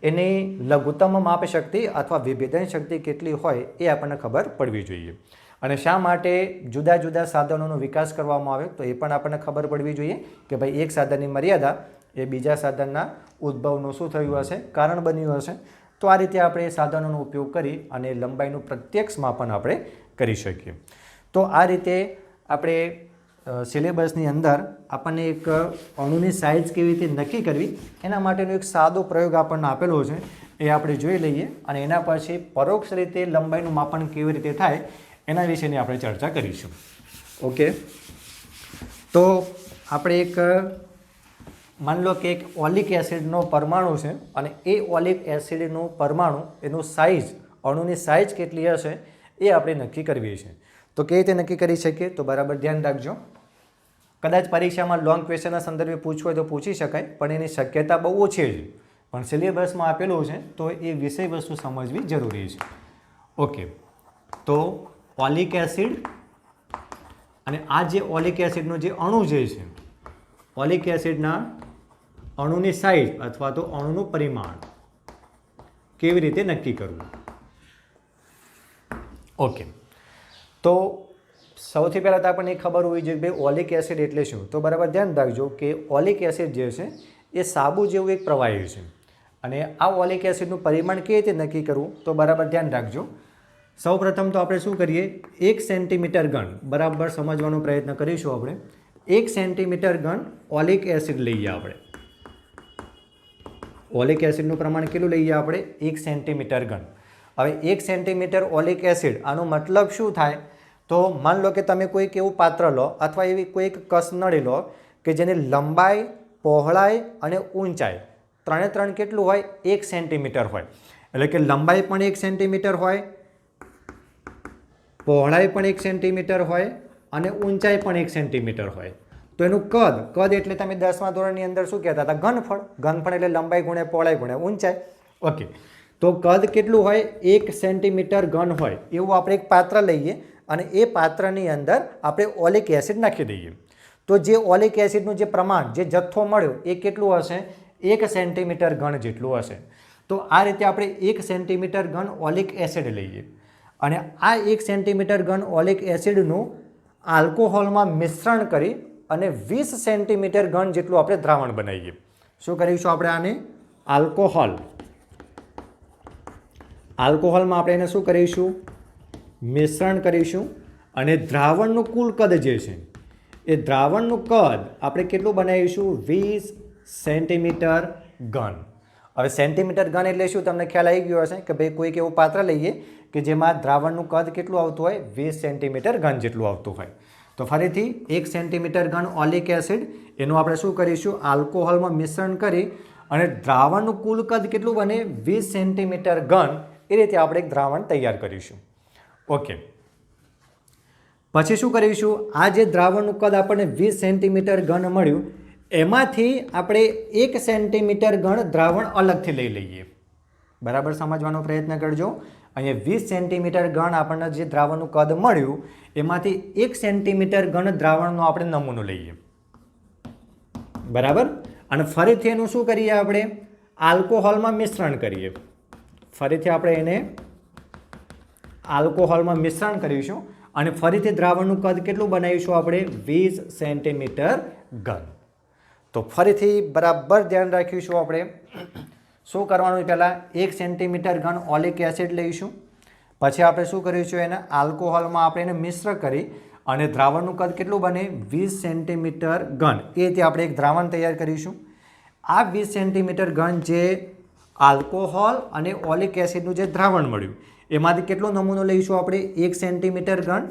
એની લઘુત્તમ માપ શક્તિ અથવા વિભેદન શક્તિ કેટલી હોય એ આપણને ખબર પડવી જોઈએ. અને શા માટે જુદા જુદા સાધનોનો વિકાસ કરવામાં આવે તો એ પણ આપણને ખબર પડવી જોઈએ કે ભાઈ એક સાધનની મર્યાદા એ બીજા સાધનના ઉદ્ભવનું શું થયું હશે, કારણ બન્યું હશે. તો આ રીતે આપણે એ સાધનોનો ઉપયોગ કરી અને લંબાઈનું પ્રત્યક્ષ માપન આપણે કરી શકીએ. તો આ રીતે આપણે સિલેબસની અંદર આપણને એક અણુની સાઇઝ કેવી રીતે નક્કી કરવી એના માટેનો એક સાદો પ્રયોગ આપણને આપેલો છે, એ આપણે જોઈ લઈએ અને એના પછી પરોક્ષ રીતે લંબાઈનું માપન કેવી રીતે થાય એના વિશેની આપણે ચર્ચા કરીશું. ઓકે, તો આપણે એક માની લો કે એક ઓલિક એસિડનો પરમાણુ છે અને એ ઓલિક એસિડનું પરમાણુ એનું સાઇઝ, અણુની સાઇઝ કેટલી હશે એ આપણે નક્કી કરવી છે. તો કેવી રીતે નક્કી કરી શકીએ તો બરાબર ધ્યાન રાખજો. કદાચ પરીક્ષામાં લોંગ ક્વેશ્ચનના સંદર્ભે પૂછવું હોય તો પૂછી શકાય, પણ એની શક્યતા બહુ ઓછી છે. પણ સિલેબસમાં આપેલું છે તો એ વિષય વસ્તુ સમજવી જરૂરી છે. ઓકે, તો ઓલિક એસિડ અને આ જે ઓલિક એસિડનો જે અણુ જે છે, ઓલિક એસિડના અણુની સાઇઝ અથવા તો અણુનું પરિમાણ કેવી રીતે નક્કી કરવું. ઓકે, તો સૌથી પહેલાં તો આપણને ખબર હોવી જોઈએ કે ભાઈ ઓલિક એસિડ એટલે શું. તો બરાબર ધ્યાન રાખજો કે ઓલિક એસિડ જે છે એ સાબુ જેવું એક પ્રવાહી છે અને આ ઓલિક એસિડનું પરિમાણ કેવી રીતે નક્કી કરવું તો બરાબર ધ્યાન રાખજો. સૌપ્રથમ તો આપણે શું કરીએ, 1 સેન્ટીમીટર ઘન બરાબર સમજવાનો પ્રયત્ન કરીશું. આપણે 1 સેન્ટીમીટર ઘન ઓલિક એસિડ લઈએ. આપણે ઓલિક એસિડનું પ્રમાણ કેટલું લઈએ આપણે 1 સેન્ટીમીટર ઘન. હવે 1 સેન્ટીમીટર ઓલિક એસિડ, આનો મતલબ શું થાય તો માન લો કે તમે કોઈક એવું પાત્ર લો અથવા એવી કોઈક કસનળી લો કે જેની લંબાઈ, પહોળાઈ અને ઊંચાઈ ત્રણે કેટલું હોય 1 સેન્ટીમીટર હોય. એટલે કે લંબાઈ પણ 1 સેન્ટીમીટર હોય, પહોળાઈ પણ 1 સેન્ટીમીટર હોય અને ઊંચાઈ પણ 1 સેન્ટીમીટર હોય. તો એનું કદ એટલે તમે 10મા ધોરણની અંદર શું કહેતા હતા, ઘનફળ. ઘનફળ એટલે લંબાઈ ગુણ્યા પહોળાઈ ગુણ્યા ઊંચાઈ. ઓકે, તો કદ કેટલું હોય 1 સેન્ટીમીટર ઘન હોય એવું આપણે એક પાત્ર લઈએ અને એ પાત્રની અંદર આપણે ઓલિક એસિડ નાખી દઈએ. તો જે ઓલિક એસિડનું જે પ્રમાણ, જે જથ્થો મળ્યો એ કેટલું હશે 1 સેન્ટીમીટર ઘન જેટલું હશે. તો આ રીતે આપણે 1 સેન્ટીમીટર ઘન ઓલિક એસિડ લઈએ અને આ 1 સેન્ટીમીટર ઘન ઓલિક એસિડનું આલ્કોહોલમાં મિશ્રણ કરી અને 20 સેન્ટીમીટર ઘન જેટલું આપણે દ્રાવણ બનાવીએ. શું કરીશું આપણે આને આલ્કોહોલમાં આપણે એને શું કરીશું, મિશ્રણ કરીશું અને દ્રાવણનું કુલ કદ જે છે એ દ્રાવણનું કદ આપણે કેટલું બનાવીશું 20 સેન્ટીમીટર ઘન. હવે સેન્ટીમીટર ઘન એટલે શું તમને ખ્યાલ આવી ગયો હશે કે ભાઈ કોઈક એવું પાત્ર લઈએ કે જેમાં દ્રાવણનું કદ કેટલું આવતું હોય 20 સેન્ટીમીટર ઘન જેટલું આવતું હોય. તો ફરીથી 1 સેન્ટીમીટર ઘન ઓલિક એસિડ એનું આપણે શું કરીશું, આલ્કોહોલમાં મિશ્રણ કરી અને દ્રાવણનું કુલ કદ કેટલું બને 20 સેન્ટીમીટર ઘન. એ રીતે આપણે એક દ્રાવણ તૈયાર કરીશું. ઓકે, પછી શું કરીશું, આ જે દ્રાવણનું કદ આપણને 20 સેન્ટીમીટર ઘન મળ્યું એમાંથી આપણે 1 સેન્ટીમીટર ઘન દ્રાવણ અલગથી લઈ લઈએ. બરાબર સમજવાનો પ્રયત્ન કરજો. અહીંયા 20 સેન્ટીમીટર ઘન આપણને જે દ્રાવણનું કદ મળ્યું એમાંથી 1 સેન્ટીમીટર ઘન દ્રાવણનો આપણે નમૂનો લઈએ. બરાબર, અને ફરીથી એનું શું કરીએ, આપણે આલ્કોહોલમાં મિશ્રણ કરીએ. ફરીથી આપણે એને આલ્કોહોલમાં મિશ્રણ કરીશું અને ફરીથી દ્રાવણનું કદ કેટલું બનાવીશું આપણે 20 સેન્ટીમીટર ઘન. તો ફરીથી બરાબર ધ્યાન રાખીશું. આપણે શું કરવાનું, પહેલાં 1 સેન્ટીમીટર ઘન ઓલિક એસિડ લઈશું, પછી આપણે શું કરીશું, એને આલ્કોહોલમાં આપણે એને મિશ્ર કરી અને દ્રાવણનું કદ કેટલું બને 20 સેન્ટીમીટર ઘન. એ રીતે આપણે એક દ્રાવણ તૈયાર કરીશું. આ 20 સેન્ટીમીટર ઘન જે આલ્કોહોલ અને ઓલિક એસિડનું જે દ્રાવણ મળ્યું એમાંથી કેટલો નમૂનો લઈશું આપણે 1 સેન્ટીમીટર ઘન.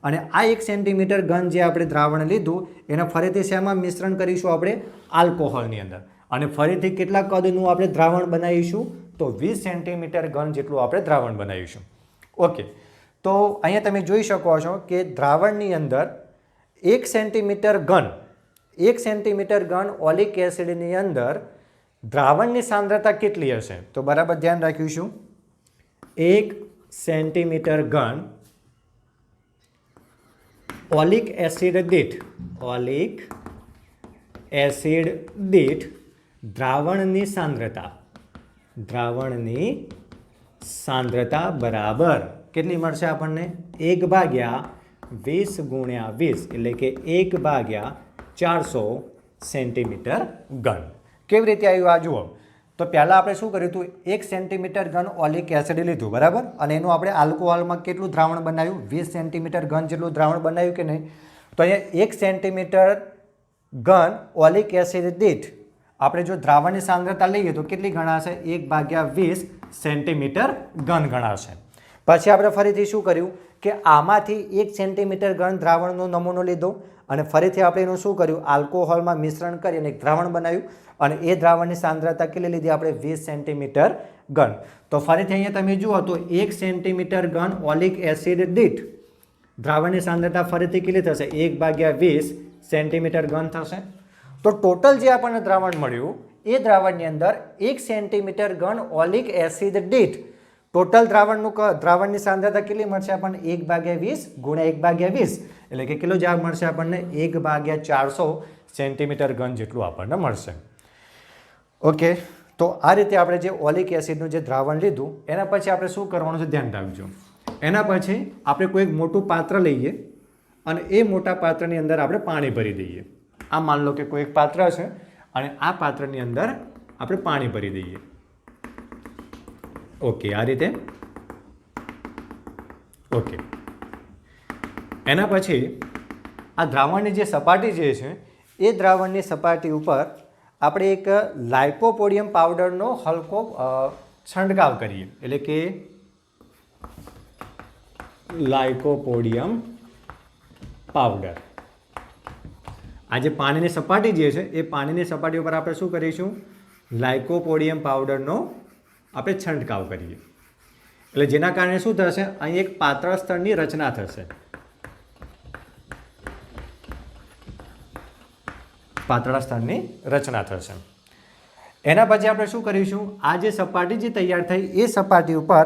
અને આ 1 સેન્ટીમીટર ઘન જે આપણે દ્રાવણ લીધું એને ફરીથી શેમાં મિશ્રણ કરીશું, આપણે આલ્કોહોલની અંદર. અને ફરીથી કેટલા કદનું આપણે દ્રાવણ બનાવીશું તો 20 સેન્ટીમીટર ઘન જેટલું આપણે દ્રાવણ બનાવીશું. ઓકે, તો અહીંયા તમે જોઈ શકો છો કે દ્રાવણની અંદર 1 સેન્ટીમીટર ઘન 1 સેન્ટીમીટર ઘન ઓલિક એસિડની અંદર દ્રાવણની સાંદ્રતા કેટલી હશે? તો બરાબર ધ્યાન રાખીશું. 1 સેન્ટીમીટર ઘન ઓલિક એસિડ દીઠ દ્રાવણની સાંદ્રતા બરાબર કેટલી મળશે આપણને? 1/20 એટલે કે 1/400 સેન્ટીમીટર ઘન. કેવી રીતે આવ્યું આ જુઓ. તો પહેલાં આપણે શું કર્યું હતું? 1 સેન્ટીમીટર ઘન ઓલિક એસિડ લીધું, બરાબર, અને એનું આપણે આલ્કોહોલમાં કેટલું દ્રાવણ બનાવ્યું? 20 સેન્ટીમીટર ઘન જેટલું દ્રાવણ બનાવ્યું કે નહીં? તો અહીંયા 1 સેન્ટીમીટર ઘન ઓલિક એસિડ દીઠ આપણે જો દ્રાવણની સાંદ્રતા લઈએ તો કેટલી ગણાશે? 1/20 સેન્ટીમીટર ઘન ગણાશે. પછી આપણે ફરીથી શું કર્યું કે આમાંથી 1 સેન્ટીમીટર ઘન દ્રાવણનો નમૂનો લીધો અને ફરીથી આપણે એનું શું કર્યું? આલ્કોહોલમાં મિશ્રણ કરી અને એક દ્રાવણ બનાવ્યું અને એ દ્રાવણની સાંદ્રતા કેટલી લીધી આપણે? 20 સેન્ટીમીટર ઘન. તો ફરીથી અહીંયા તમે જુઓ તો 1 સેન્ટીમીટર ઘન ઓલિક એસિડ દીઠ દ્રાવણની સાંદ્રતા ફરીથી કેટલી થશે? 1/20 સેન્ટીમીટર ઘન થશે. તો ટોટલ જે આપણને દ્રાવણ મળ્યું એ દ્રાવણની અંદર 1 સેન્ટીમીટર ઘન ઓલિક એસિડ દીઠ ટોટલ દ્રાવણની સાંદ્રતા કેટલી મળશે આપણને? 1/20 ગુણ્યા 1/20 એટલે કે કેટલો જવાબ મળશે આપણને? 1/400 સેન્ટીમીટર ઘન જેટલું આપણને મળશે. ઓકે, તો આ રીતે આપણે જે ઓલિક એસિડનું જે દ્રાવણ લીધું એના પછી આપણે શું કરવાનું છે ધ્યાન રાખજો. એના પછી આપણે કોઈ એક મોટું પાત્ર લઈએ અને એ મોટા પાત્રની અંદર આપણે પાણી ભરી દઈએ. આ માન લો કે કોઈ એક પાત્ર છે અને આ પાત્રની અંદર આપણે પાણી ભરી દઈએ. ઓકે, આ રીતે. ઓકે, એના પછી આ દ્રાવણની જે સપાટી જે છે એ દ્રાવણની સપાટી ઉપર આપણે એક લાઇકોપોડિયમ પાવડરનો હલકો છંટકાવ કરીએ. એટલે કે લાઇકોપોડિયમ પાવડર. આ જે પાણીની સપાટી જે છે એ પાણીની સપાટી ઉપર આપણે શું કરીશું? લાઇકોપોડિયમ પાવડરનો આપણે છંટકાવ કરીએ. એટલે જેના કારણે શું થશે? અહીં એક પાતળા સ્તરની રચના થશે. પાતળા સ્તરની રચના થશે. એના પછી આપણે શું કરીશું? આ જે સપાટી જે તૈયાર થઈ એ સપાટી ઉપર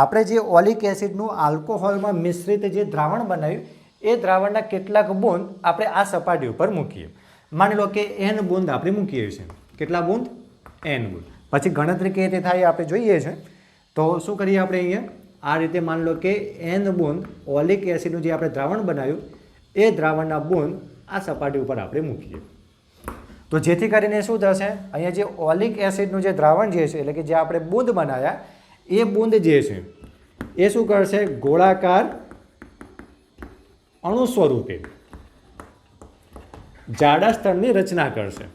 આપણે જે ઓલિક એસિડનું આલ્કોહોલમાં મિશ્રિત જે દ્રાવણ બનાવ્યું એ દ્રાવણના કેટલાક બૂંદ આપણે આ સપાટી ઉપર મૂકીએ. માની લો કે n બૂંદ આપણે મૂકીએ છીએ. કેટલા બૂંદ? n બૂંદ. પછી ગણતરી કેવી રીતે થાય આપણે જોઈએ છે. તો શું કરીએ આપણે અહીંયા? આ રીતે માની લો કે n બૂંદ ઓલિક એસિડનું જે આપણે દ્રાવણ બનાવ્યું એ દ્રાવણના બૂંદ આ સપાટી ઉપર આપણે મૂકીએ. તો જેથી કરીને શું થશે? અહીંયા જે ઓલિક એસિડનું જે દ્રાવણ જે છે એટલે કે જે આપણે બૂંદ બનાવ્યા એ બૂંદ જે છે એ શું કરશે? ગોળાકાર અણુ સ્વરૂપે જાડા સ્તરની રચના કરશે.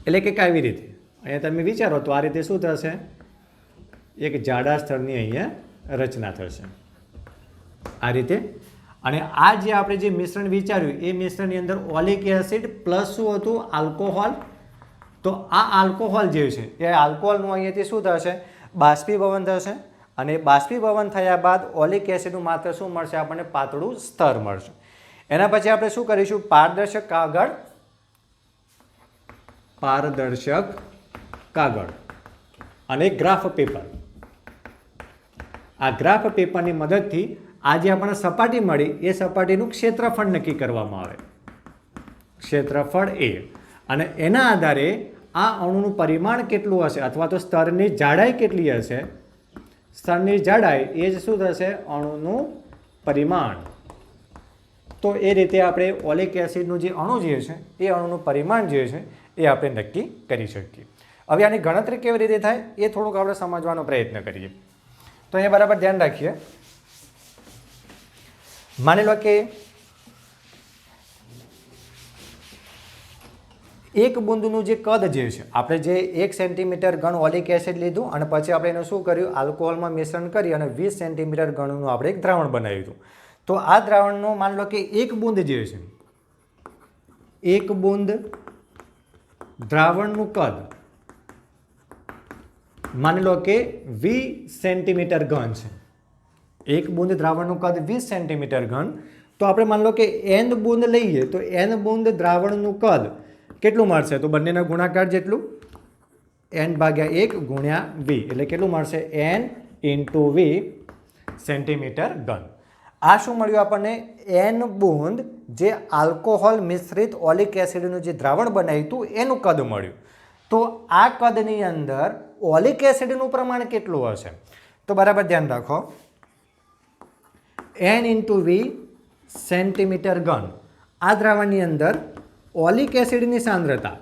એટલે કે કેવી રીતે? અહીંયા તમે વિચારો તો આ રીતે શું થશે? એક જાડા સ્તરની અહીંયા રચના થશે આ રીતે. અને આ જે આપણે જે મિશ્રણ વિચાર્યું એ મિશ્રણની અંદર ઓલિક એસિડ પ્લસ શું હતું? આલ્કોહોલ. તો આ આલ્કોહોલ જે છે એ આલ્કોહોલનું અહીંયાથી શું થશે? બાષ્પીભવન થશે અને બાષ્પીભવન થયા બાદ ઓલિક એસિડનું માત્ર શું મળશે આપણને? પાતળું સ્તર મળશે. એના પછી આપણે શું કરીશું? પારદર્શક કાગળ અને ગ્રાફ પેપર. આ ગ્રાફ પેપરની મદદથી આ જે આપણને સપાટી મળી એ સપાટીનું ક્ષેત્રફળ નક્કી કરવામાં આવે. ક્ષેત્રફળ એ. અને એના આધારે આ અણુનું પરિમાણ કેટલું હશે અથવા તો સ્તરની જાડાઈ કેટલી હશે? સ્તરની જાડાઈ એ જ શું થશે? અણુનું પરિમાણ. તો એ રીતે આપણે ઓલિક એસિડનું જે અણુ જે છે એ અણુનું પરિમાણ જે છે એ આપણે નક્કી કરી શકીએ. હવે આની ગણતરી કેવી રીતે થાય એ થોડુંક આપણે સમજવાનો પ્રયત્ન કરીએ. તો અહીંયા બરાબર ધ્યાન રાખીએ. માની લો કે એક બૂંદનું જે કદ જે છે આપણે જે 1 સેન્ટીમીટર ઘન ઓલિક એસિડ લીધું અને પછી આપણે એનું શું કર્યું? આલ્કોહોલમાં મિશ્રણ કરી અને 20 સેન્ટીમીટર ઘનનું આપણે એક દ્રાવણ બનાવ્યું હતું. તો આ દ્રાવણનું માની લો કે એક બૂંદ જે છે એક બૂંદ દ્રાવણનું કદ માની લો કે 20 સેન્ટીમીટર ઘન છે. એક બૂંદ દ્રાવણનું કદ 20 સેન્ટીમીટર ઘન તો આપણે માની લો કે n બૂંદ લઈએ તો n બૂંદ દ્રાવણનું કદ કેટલું મળશે? તો બંનેના ગુણાકાર જેટલું n/1 ગુણ્યા v એટલે કેટલું મળશે? n × v સેન્ટીમીટર ઘન. આ શું મળ્યું આપણને? n બૂંદ જે આલ્કોહોલ મિશ્રિત ઓલિક એસિડનું જે દ્રાવણ બનાવ્યું હતું એનું કદ મળ્યું. તો આ કદની અંદર ઓલિક એસિડનું પ્રમાણ કેટલું હશે? તો બરાબર ધ્યાન રાખો, n × v સેન્ટીમીટર ઘન. આ દ્રાવણની અંદર ઓલિક એસિડની સાંદ્રતા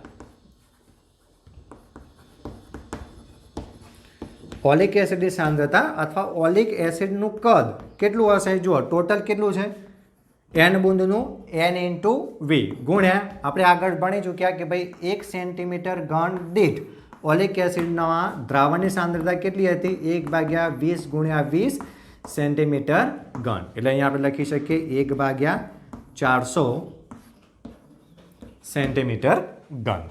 અથવા ઓલિક એસિડનું કદ કેટલું હશે? જુઓ ટોટલ કેટલું છે? n બૂંદનું n × v ગુણ્યા આપણે આગળ ભણી ચૂક્યા કે ભાઈ 1 સેન્ટીમીટર ઘન દીઠ ઓલિક એસિડના દ્રાવણની સાંદ્રતા કેટલી હતી? 1/20 ગુણ્યા 20 સેન્ટીમીટર ઘન. એટલે અહીંયા આપણે લખી શકીએ 1/400 સેન્ટીમીટર ઘન.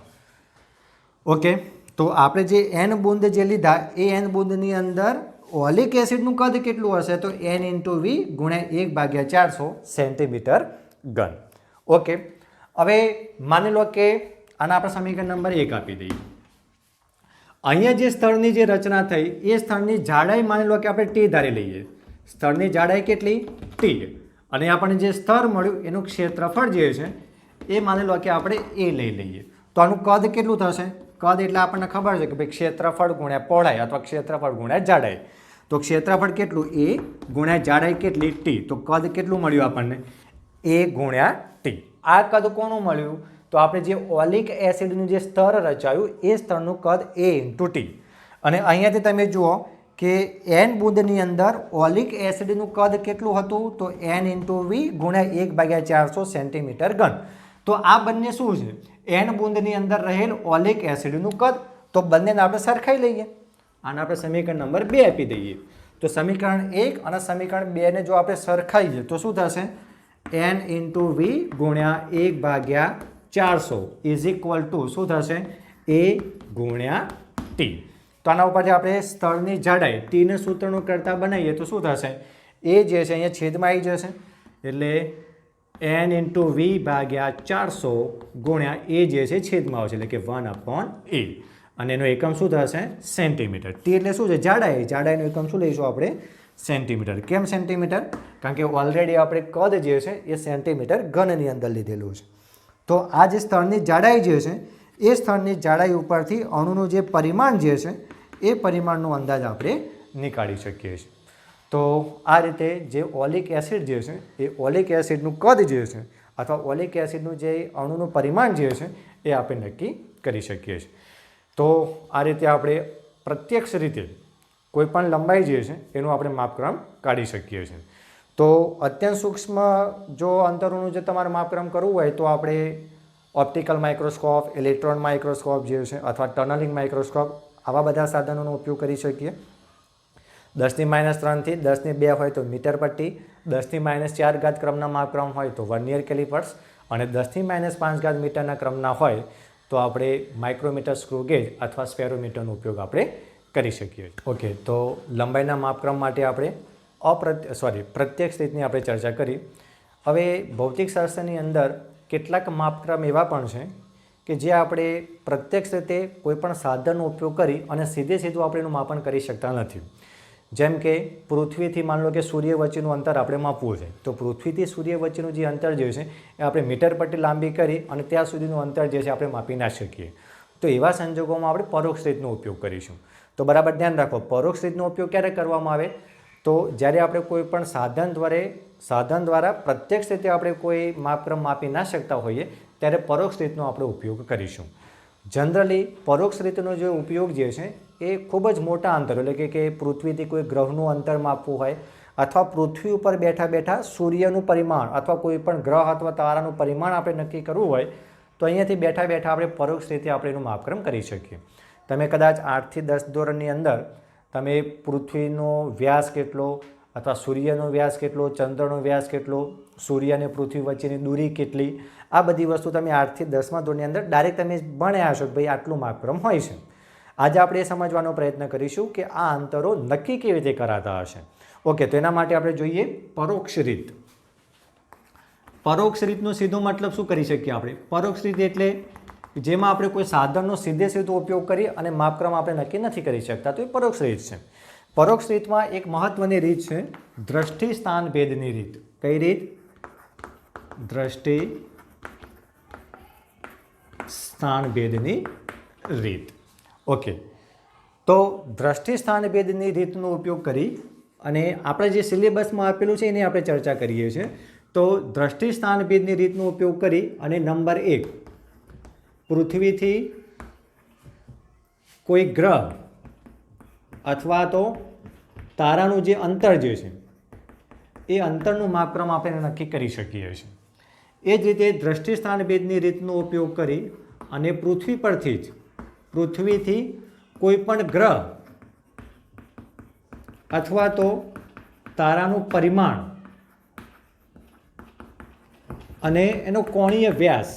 ઓકે, તો આપણે જે n બૂંદ જે લીધા એ n બૂંદની અંદર ઓલિક એસિડનું કદ કેટલું હશે? તો n × v ગુણ્યા 1/400 સેન્ટીમીટર ઘન. ઓકે, હવે માની લો કે આના આપણે સમીકરણ નંબર 1 આપી દઈએ. અહીંયા જે સ્થળની જે રચના થઈ એ સ્થળની જાડાઈ માની લો કે આપણે t ધારી લઈએ. સ્થળની જાડાઈ કેટલી? t. અને આપણને જે સ્તર મળ્યું એનું ક્ષેત્રફળ જે છે એ માની લો કે આપણે a લઈ લઈએ. તો આનું કદ કેટલું થશે? કદ એટલે આપણને ખબર છે કે ભાઈ ક્ષેત્રફળ ગુણ્યા પહોળાઈ અથવા ક્ષેત્રફળ ગુણ્યા જાડાઈ. તો ક્ષેત્રફળ કેટલું? a ગુણ્યા જાડાઈ કેટલી? t. તો કદ કેટલું મળ્યું આપણને? a ગુણ્યા t. આ કદ કોનું મળ્યું? તો આપણે જે ઓલિક એસિડનું જે સ્તર રચાયું એ સ્તરનું કદ a × t. અને અહીંયાથી તમે જુઓ કે n બૂંદની અંદર ઓલિક એસિડનું કદ કેટલું હતું? તો n × v ગુણ્યા 1/400 સેન્ટીમીટર ઘન. તો આ બંને શું છે? n બૂંદની અંદર રહેલ ઓલિક એસિડનું કદ. તો બંનેને આપણે સરખાઈ લઈએ. આને આપણે સમીકરણ નંબર 2 આપી દઈએ. તો સમીકરણ 1 અને સમીકરણ 2 ને જો આપણે સરખાઈએ તો શું થશે? n × v ગુણ્યા 1/400 ઇઝ ઇક્વલ ટુ શું થશે? a ગુણ્યા t. તો આના ઉપરથી આપણે સ્થળની જાડાઈ ટીને સૂત્રનું કરતા બનાવીએ તો શું થશે? એ જે છે અહીંયા છેદમાં આવી જશે એટલે n × v/400 ગુણ્યા એ જે છે છેદમાં આવશે એટલે કે 1/a. અને એનો એકમ શું થશે? સેન્ટીમીટર. ટી એટલે શું છે? જાડાઈ. જાડાઈનો એકમ શું લઈશું આપણે? સેન્ટીમીટર. કેમ સેન્ટીમીટર? કારણ કે ઓલરેડી આપણે કદ જે છે એ સેન્ટીમીટર ઘનની અંદર લીધેલું છે. તો આ જે સ્થળની જાડાઈ જે છે એ સ્થળની જાડાઈ ઉપરથી અણુનું જે પરિમાણ જે છે એ પરિમાણનો અંદાજ આપણે નીકાળી શકીએ છીએ. તો આ રીતે જે ઓલિક એસિડ જે છે એ ઓલિક એસિડનું કદ જે છે અથવા ઓલિક એસિડનું જે અણુનું પરિમાણ જે છે એ આપણે નક્કી કરી શકીએ છીએ. તો આ રીતે આપણે પ્રત્યક્ષ રીતે કોઈપણ લંબાઈ જે છે એનું આપણે માપક્રમ કાઢી શકીએ છીએ. તો અત્યંત સૂક્ષ્મ જો અંતરોનું જે તમારે માપક્રમ કરવું હોય તો આપણે ઓપ્ટિકલ માઇક્રોસ્કોપ, ઇલેક્ટ્રોન માઇક્રોસ્કોપ જે છે અથવા ટનલિંગ માઇક્રોસ્કોપ આવા બધા સાધનોનો ઉપયોગ કરી શકીએ. 10⁻³ થી 10⁻² હોય તો મીટર પટ્ટી, 10⁻⁴ ક્રમના માપક્રમ હોય તો વર્નિયર કેલિપર્સ અને 10⁻⁵ મીટરના ક્રમના હોય તો આપણે માઇક્રોમીટર સ્ક્રૂ ગેજ અથવા સ્પેરોમીટરનો ઉપયોગ આપણે કરી શકીએ. ઓકે, તો લંબાઈના માપક્રમ માટે આપણે પ્રત્યક્ષ રીતની આપણે ચર્ચા કરી. હવે ભૌતિકશાસ્ત્રની અંદર કેટલાક માપક્રમ એવા પણ છે કે જે આપણે પ્રત્યક્ષ રીતે કોઈપણ સાધનનો ઉપયોગ કરી અને સીધું આપણે એનું માપન કરી શકતા નથી. જેમ કે પૃથ્વીથી માની લો કે સૂર્ય વચ્ચેનું અંતર આપણે માપવું છે તો પૃથ્વીથી સૂર્ય વચ્ચેનું જે અંતર જે છે એ આપણે મીટર પટ્ટી લાંબી કરી અને ત્યાં સુધીનું અંતર જે છે આપણે માપી ના શકીએ. તો એવા સંજોગોમાં આપણે પરોક્ષ રીતનો ઉપયોગ કરીશું. તો બરાબર ધ્યાન રાખો, પરોક્ષ રીતનો ઉપયોગ ક્યારે કરવામાં આવે? તો જ્યારે આપણે કોઈ પણ સાધન દ્વારા પ્રત્યક્ષ રીતે આપણે કોઈ માપક્રમ માપી ના શકતા હોઈએ ત્યારે પરોક્ષ રીતનો આપણે ઉપયોગ કરીશું. જનરલી પરોક્ષ રીતનો જે ઉપયોગ જે છે એ ખૂબ જ મોટા અંતર એટલે કે પૃથ્વીથી કોઈ ગ્રહનું અંતર માપવું હોય અથવા પૃથ્વી ઉપર બેઠા બેઠા સૂર્યનું પરિમાણ અથવા કોઈ પણ ગ્રહ અથવા તારાનું પરિમાણ આપણે નક્કી કરવું હોય તો અહીંયાથી બેઠા બેઠા આપણે પરોક્ષ રીતે આપણે એનું માપક્રમ કરી શકીએ. તમે કદાચ 8 થી 10 ધોરણની અંદર તમે પૃથ્વીનો વ્યાસ કેટલો અથવા સૂર્યનો વ્યાસ કેટલો, ચંદ્રનો વ્યાસ કેટલો, સૂર્ય અને પૃથ્વી વચ્ચેની દૂરી કેટલી, આ બધી વસ્તુ તમે 8 થી 10મા ધોરણની અંદર ડાયરેક્ટ તમે ભણ્યા હશો કે ભાઈ આટલું માપક્રમ હોય છે. આજે આપણે એ સમજવાનો પ્રયત્ન કરીશું કે આ અંતરો નક્કી કેવી રીતે કરાતા હશે. ઓકે, તો એના માટે આપણે જોઈએ પરોક્ષ રીત. પરોક્ષ રીતનો સીધો મતલબ શું કરી શકીએ આપણે? પરોક્ષ રીત એટલે જેમાં આપણે કોઈ સાધનનો સીધે સીધો ઉપયોગ કરી અને માપક્રમ આપણે નક્કી નથી કરી શકતા, તો એ પરોક્ષ રીત છે. પરોક્ષ રીતમાં એક મહત્વની રીત છે દ્રષ્ટિ સ્થાન ભેદની રીત. કઈ રીત? દ્રષ્ટિ સ્થાન ભેદની રીત. ઓકે, તો દ્રષ્ટિ સ્થાન ભેદની રીતનો ઉપયોગ કરી અને આપણે જે સિલેબસમાં આપેલું છે એની આપણે ચર્ચા કરીએ છીએ. તો દ્રષ્ટિ સ્થાન ભેદની રીતનો ઉપયોગ કરી અને નંબર 1, પૃથ્વીથી કોઈ ગ્રહ અથવા તો તારાનું જે અંતર જે છે એ અંતરનું માપક્રમ આપણે નક્કી કરી શકીએ છીએ. એ જ રીતે દ્રષ્ટિ સ્થાન ભેદની રીતનો ઉપયોગ કરી અને પૃથ્વીથી કોઈ પણ ગ્રહ અથવા તો તારાનું પરિમાણ અને એનો કોણીય વ્યાસ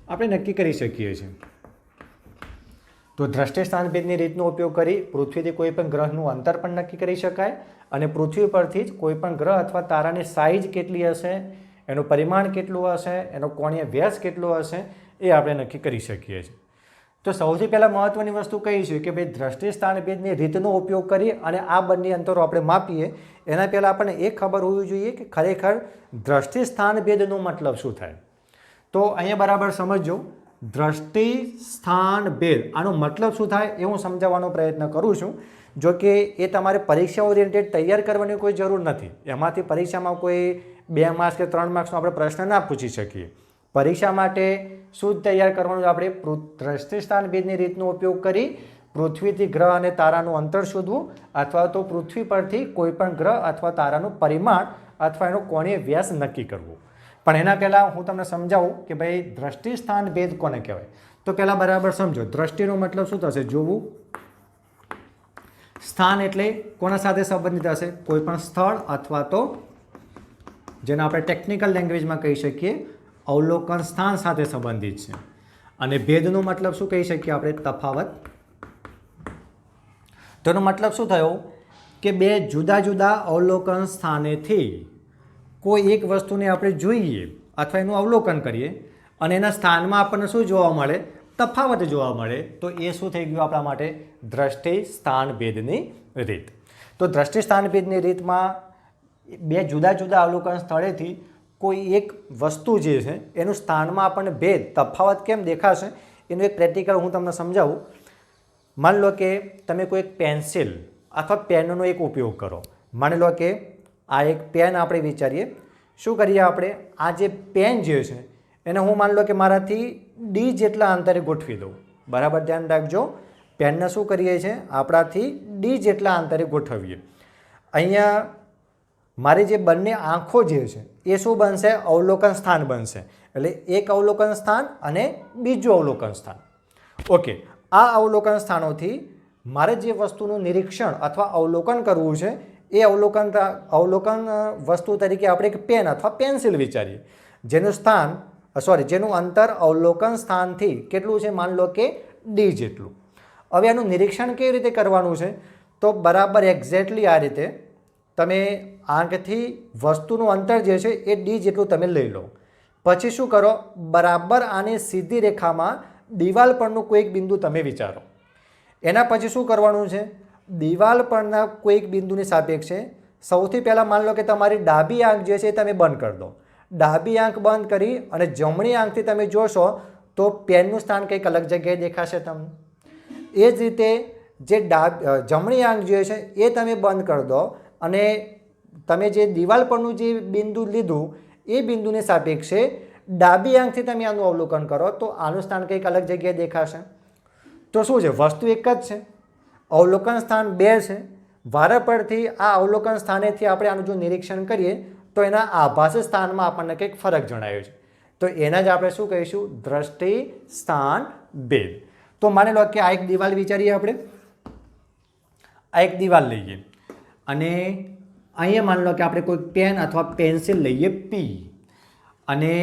આપણે નક્કી કરી શકીએ છીએ. તો દ્રષ્ટિ સ્થાન ભેદની રીતનો ઉપયોગ કરી પૃથ્વીથી કોઈ પણ ગ્રહનું અંતર પણ નક્કી કરી શકાય અને પૃથ્વી પરથી જ કોઈ પણ ગ્રહ અથવા તારાની સાઇઝ કેટલી હશે, એનું પરિમાણ કેટલું હશે, એનો કોણીય વ્યાસ કેટલો હશે એ આપણે નક્કી કરી શકીએ છીએ. તો સૌથી પહેલાં મહત્ત્વની વસ્તુ કઈ છે કે ભાઈ દ્રષ્ટિ સ્થાન ભેદની રીતનો ઉપયોગ કરી અને આ બંને અંતરો આપણે માપીએ એના પહેલાં આપણને એ ખબર હોવી જોઈએ કે ખરેખર દ્રષ્ટિ સ્થાન ભેદનો મતલબ શું થાય. તો અહીંયા બરાબર સમજજો. દ્રષ્ટિ સ્થાન ભેદ આનો મતલબ શું થાય એ હું સમજાવવાનો પ્રયત્ન કરું છું. જો કે એ તમારે પરીક્ષા ઓરિએન્ટેડ તૈયાર કરવાની કોઈ જરૂર નથી. એમાંથી પરીક્ષામાં કોઈ 2 માર્ક્સ કે 3 માર્ક્સનો આપણે પ્રશ્ન ના પૂછી શકીએ. પરીક્ષા માટે શું તૈયાર કરવાનું? આપણે દ્રષ્ટિ સ્થાન ભેદની રીતનો ઉપયોગ કરી પૃથ્વીથી ગ્રહ અને તારાનું અંતર શોધવું અથવા તો પૃથ્વી પરથી કોઈ પણ ગ્રહ અથવા તારાનું પરિમાણ અથવા એનો કોણીય વ્યાસ નક્કી કરવો. પણ એના પહેલાં હું તમને સમજાવું કે ભાઈ દ્રષ્ટિ સ્થાન ભેદ કોને કહેવાય. તો પહેલાં બરાબર સમજો. દ્રષ્ટિનો મતલબ શું થશે? જોવું. સ્થાન એટલે કોના સાથે સંબંધિત હશે? કોઈ પણ સ્થળ અથવા તો જેને આપણે ટેકનિકલ લેંગ્વેજમાં કહી શકીએ અવલોકન સ્થાન સાથે સંબંધિત છે. અને ભેદનો મતલબ શું કહી શકીએ આપણે? તફાવત. તેનો મતલબ શું થયો કે બે જુદા જુદા અવલોકન સ્થાનેથી કોઈ એક વસ્તુને આપણે જોઈએ અથવા એનું અવલોકન કરીએ અને એના સ્થાનમાં આપણને શું જોવા મળે? તફાવત જોવા મળે. તો એ શું થઈ ગયું આપણા માટે? દ્રષ્ટિ સ્થાન ભેદની રીત. તો દ્રષ્ટિ સ્થાન ભેદની રીતમાં બે જુદા જુદા અવલોકન સ્થળેથી કોઈ એક વસ્તુ જે છે એનું સ્થાનમાં આપણને ભેદ તફાવત કેમ દેખાશે એનું એક પ્રેક્ટિકલ હું તમને સમજાવું. માની લો કે તમે કોઈ એક પેન્સિલ અથવા પેનનો એક ઉપયોગ કરો. માની લો કે આ એક પેન આપણે વિચારીએ. શું કરીએ આપણે? આ જે પેન જે છે એને હું માની લો કે મારાથી ડી જેટલા અંતરે ગોઠવી દઉં. બરાબર ધ્યાન રાખજો. પેનને શું કરીએ છીએ? આપણાથી ડી જેટલા અંતરે ગોઠવીએ. અહીંયા મારી જે બંને આંખો જે છે એ શું બનશે? અવલોકન સ્થાન બનશે. એટલે એક અવલોકન સ્થાન અને બીજું અવલોકન સ્થાન. ઓકે, આ અવલોકન સ્થાનોથી મારે જે વસ્તુનું નિરીક્ષણ અથવા અવલોકન કરવું છે એ અવલોકન વસ્તુ તરીકે આપણે એક પેન અથવા પેન્સિલ વિચારીએ જેનું અંતર અવલોકન સ્થાનથી કેટલું છે? માની લો કે ડી જેટલું. હવે આનું નિરીક્ષણ કેવી રીતે કરવાનું છે? તો બરાબર એક્ઝેક્ટલી આ રીતે તમે આંખથી વસ્તુનું અંતર જે છે એ ડી જેટલું તમે લઈ લો. પછી શું કરો? બરાબર આની સીધી રેખામાં દિવાલ પરનું કોઈક બિંદુ તમે વિચારો. એના પછી શું કરવાનું છે? દિવાલ પરના કોઈક બિંદુની સાપેક્ષે સૌથી પહેલાં માની લો કે તમારી ડાબી આંખ જે છે એ તમે બંધ કરી દો. ડાબી આંખ બંધ કરી અને જમણી આંખથી તમે જોશો તો પેનનું સ્થાન કંઈક અલગ જગ્યાએ દેખાશે તમને. એ જ રીતે જે જમણી આંખ જે છે એ તમે બંધ કરી દો અને તમે જે દિવાલ પરનું જે બિંદુ લીધું એ બિંદુની સાપેક્ષે ડાબી આંખથી તમે આનું અવલોકન કરો તો આનું સ્થાન કંઈક અલગ જગ્યાએ દેખાશે. તો શું છે? વસ્તુ એક જ છે, અવલોકન સ્થાન 2 છે. વારા પરથી આ અવલોકન સ્થાનેથી આપણે આનું જો નિરીક્ષણ કરીએ તો એના આભાસી સ્થાનમાં આપણને કંઈક ફરક જણાયો છે. તો એના જ આપણે શું કહીશું? દ્રષ્ટિ સ્થાન ભેદ. તો માની લો કે આ એક દિવાલ વિચારીએ આપણે. આ એક દિવાલ લઈએ અને અહીંયા માની લો કે આપણે કોઈ પેન અથવા પેન્સિલ લઈએ પી અને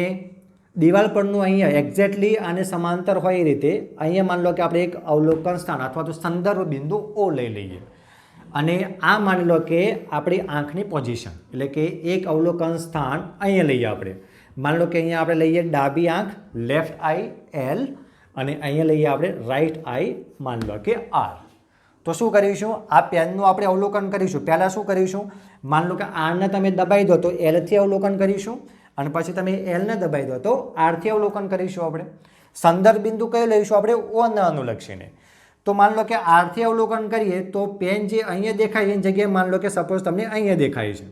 દિવાલ પરનું અહીંયા એક્ઝેક્ટલી આને સમાંતર હોય એ રીતે અહીંયા માની લો કે આપણે એક અવલોકન સ્થાન અથવા તો સંદર્ભ બિંદુ ઓ લઈ લઈએ અને આ માની લો કે આપણી આંખની પોઝિશન એટલે કે એક અવલોકન સ્થાન અહીંયા લઈએ આપણે. માની લો કે અહીંયા આપણે લઈએ ડાબી આંખ લેફ્ટ આઈ એલ અને અહીંયા લઈએ આપણે રાઈટ આઈ માની લો કે આર. તો શું કરીશું? આ પેનનું આપણે અવલોકન કરીશું. પહેલાં શું કરીશું? માની લો કે આરને તમે દબાઈ દો તો એલથી અવલોકન કરીશું અને પછી તમે એલને દબાઈ દો તો આરથી અવલોકન કરીશું. આપણે સંદર્ભ બિંદુ કયો લઈશું? આપણે ઓને અનુલક્ષીને. તો માની લો કે આરથી અવલોકન કરીએ તો પેન જે અહીંયા દેખાય એની જગ્યાએ માની લો કે સપોઝ તમને અહીંયા દેખાય છે.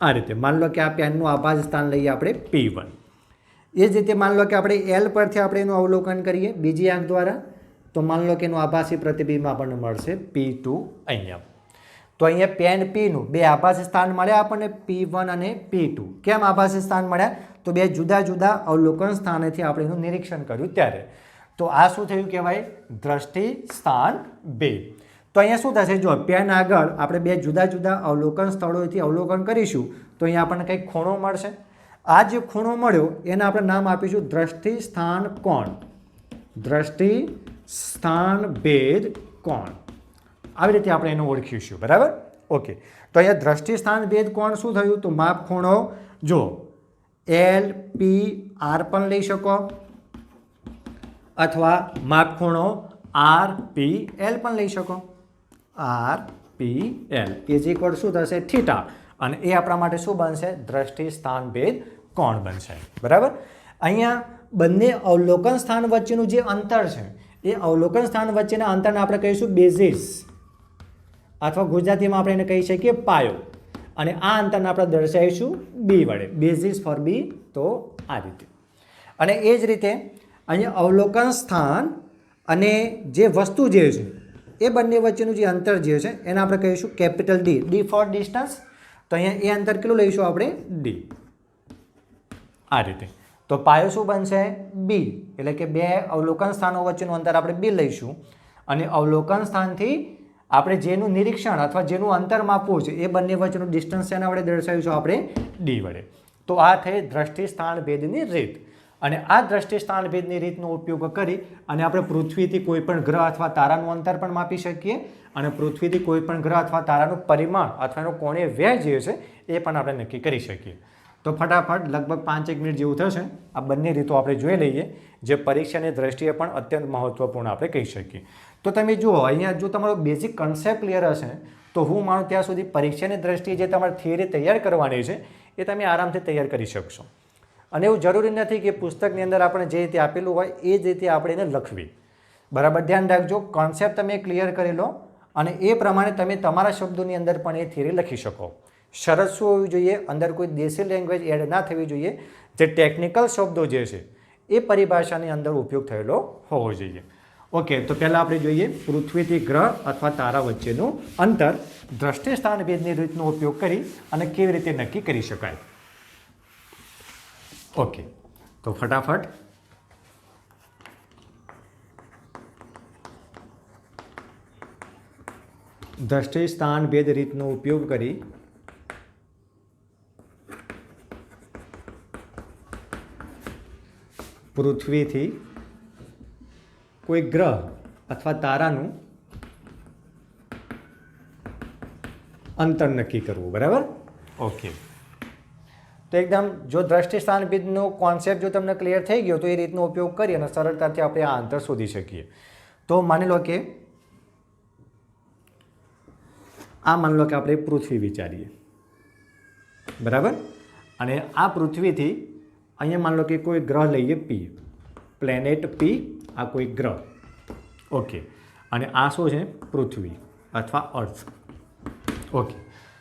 આ રીતે માની લો કે આ પેનનું આભાસ સ્થાન લઈએ આપણે P1. એ જ રીતે માની લો કે આપણે એલ પરથી આપણે એનું અવલોકન કરીએ બીજી આંખ દ્વારા તો માની લો કે એનું આભાસી પ્રતિબિંબ આપણને મળશે P2 અહીંયા. તો અહીંયા પેન Pનું બે આભાસી સ્થાન મળ્યા આપણને P1 અને P2. કેમ આભાસી સ્થાન મળ્યા? તો બે જુદા જુદા અવલોકન સ્થાનેથી આપણે એનું નિરીક્ષણ કર્યું ત્યારે. તો આ શું થયું કહેવાય? દ્રષ્ટિ સ્થાન ભેદ. તો અહીંયા શું થશે? જો પેન આગળ આપણે બે જુદા જુદા અવલોકન સ્થળોએથી અવલોકન કરીશું તો અહીંયા આપણને કંઈક ખૂણો મળશે. આ જે ખૂણો મળ્યો એને આપણે નામ આપીશું દ્રષ્ટિ સ્થાન કોણ. દ્રષ્ટિ સ્થાન ભેદ કોણ. આવી રીતે આપણે એને ઓળખીશું. બરાબર? ઓકે. તો અહીંયા દ્રષ્ટિ સ્થાન ભેદ કોણ શું થયું? તો માપ ખૂણો જો એલ પી આર પણ લઈ શકો અથવા માપ ખૂણો આર પી એલ પણ લઈ શકો. R P L is equal શું થશે? થીટા. અને એ આપણા માટે શું બનશે? દ્રષ્ટિ સ્થાન ભેદ કોણ બનશે. બરાબર? અહીંયા બંને અવલોકન સ્થાન વચ્ચેનું જે અંતર છે એ અવલોકન સ્થાન વચ્ચેના અંતરને આપણે કહીશું બેઝિસ અથવા ગુજરાતીમાં આપણે એને કહી શકીએ પાયો. અને આ અંતરને આપણે દર્શાવીશું બી વડે. બેઝિસ ફોર બી. તો આ રીતે. અને એ જ રીતે અહીંયા અવલોકન સ્થાન અને જે વસ્તુ જે છે એ બંને વચ્ચેનું જે અંતર જે છે એને આપણે કહીશું capital D. D for distance. તો અહીંયા એ અંતર કેટલું લઈશું આપણે? ડી. આ રીતે. તો પાયો શું બનશે? બી. એટલે કે બે અવલોકન સ્થાનો વચ્ચેનું અંતર આપણે બી લઈશું અને અવલોકન સ્થાનથી આપણે જેનું નિરીક્ષણ અથવા જેનું અંતર માપવું છે એ બંને વચ્ચેનું ડિસ્ટન્સ એના વડે દર્શાવીશું આપણે ડી વડે. તો આ થઈ દ્રષ્ટિ સ્થાન ભેદની રીત. અને આ દ્રષ્ટિ સ્થાન ભેદની રીતનો ઉપયોગ કરી અને આપણે પૃથ્વીથી કોઈ પણ ગ્રહ અથવા તારાનું અંતર પણ માપી શકીએ અને પૃથ્વીથી કોઈ પણ ગ્રહ અથવા તારાનું પરિમાણ અથવા એનો કોણીય વ્યય જે છે એ પણ આપણે નક્કી કરી શકીએ. તો ફટાફટ લગભગ 5-1 મિનિટ જેવું થશે. આ બંને રીતો આપણે જોઈ લઈએ જે પરીક્ષાની દ્રષ્ટિએ પણ અત્યંત મહત્વપૂર્ણ આપણે કહી શકીએ. તો તમે જુઓ અહીંયા જો તમારો બેઝિક કન્સેપ્ટ ક્લિયર હશે તો હું માનું ત્યાં સુધી પરીક્ષાની દ્રષ્ટિએ જે તમારે થિયરી તૈયાર કરવાની છે એ તમે આરામથી તૈયાર કરી શકશો. અને એવું જરૂરી નથી કે પુસ્તકની અંદર આપણે જે રીતે આપેલું હોય એ જ રીતે આપણે એને લખવી. બરાબર? ધ્યાન રાખજો. કોન્સેપ્ટ તમે ક્લિયર કરી લો અને એ પ્રમાણે તમે તમારા શબ્દોની અંદર પણ એ થિયરી લખી શકો. શરત શું હોવી જોઈએ? અંદર કોઈ દેશી લેંગ્વેજ એડ ના થવી જોઈએ. જે ટેકનિકલ શબ્દો જે છે એ પરિભાષાની અંદર ઉપયોગ થયેલો હોવો જોઈએ. ઓકે. તો પહેલાં આપણે જોઈએ પૃથ્વીથી ગ્રહ અથવા તારા વચ્ચેનું અંતર દ્રષ્ટિ સ્થાન ભેદની રીતનો ઉપયોગ કરી અને કેવી રીતે નક્કી કરી શકાય. ઓકે. તો ફટાફટ દ્રષ્ટિ સ્થાન ભેદ રીતનો ઉપયોગ કરી પૃથ્વીથી કોઈ ગ્રહ અથવા તારાનું અંતર નક્કી કરવું. બરાબર? ઓકે. તો એકદમ જો દ્રષ્ટિ સ્થાન ભેદનો કોન્સેપ્ટ જો તમને ક્લિયર થઈ ગયો તો એ રીતનો ઉપયોગ કરી અને સરળતાથી આપણે આ અંતર શોધી શકીએ. તો માની લો કે આપણે પૃથ્વી વિચારીએ. બરાબર? અને આ પૃથ્વીથી અહીંયા માની લો કે કોઈ ગ્રહ લઈએ પી, પ્લેનેટ પી. આ કોઈ ગ્રહ. ઓકે. અને આ શું છે? પૃથ્વી અથવા અર્થ. ઓકે.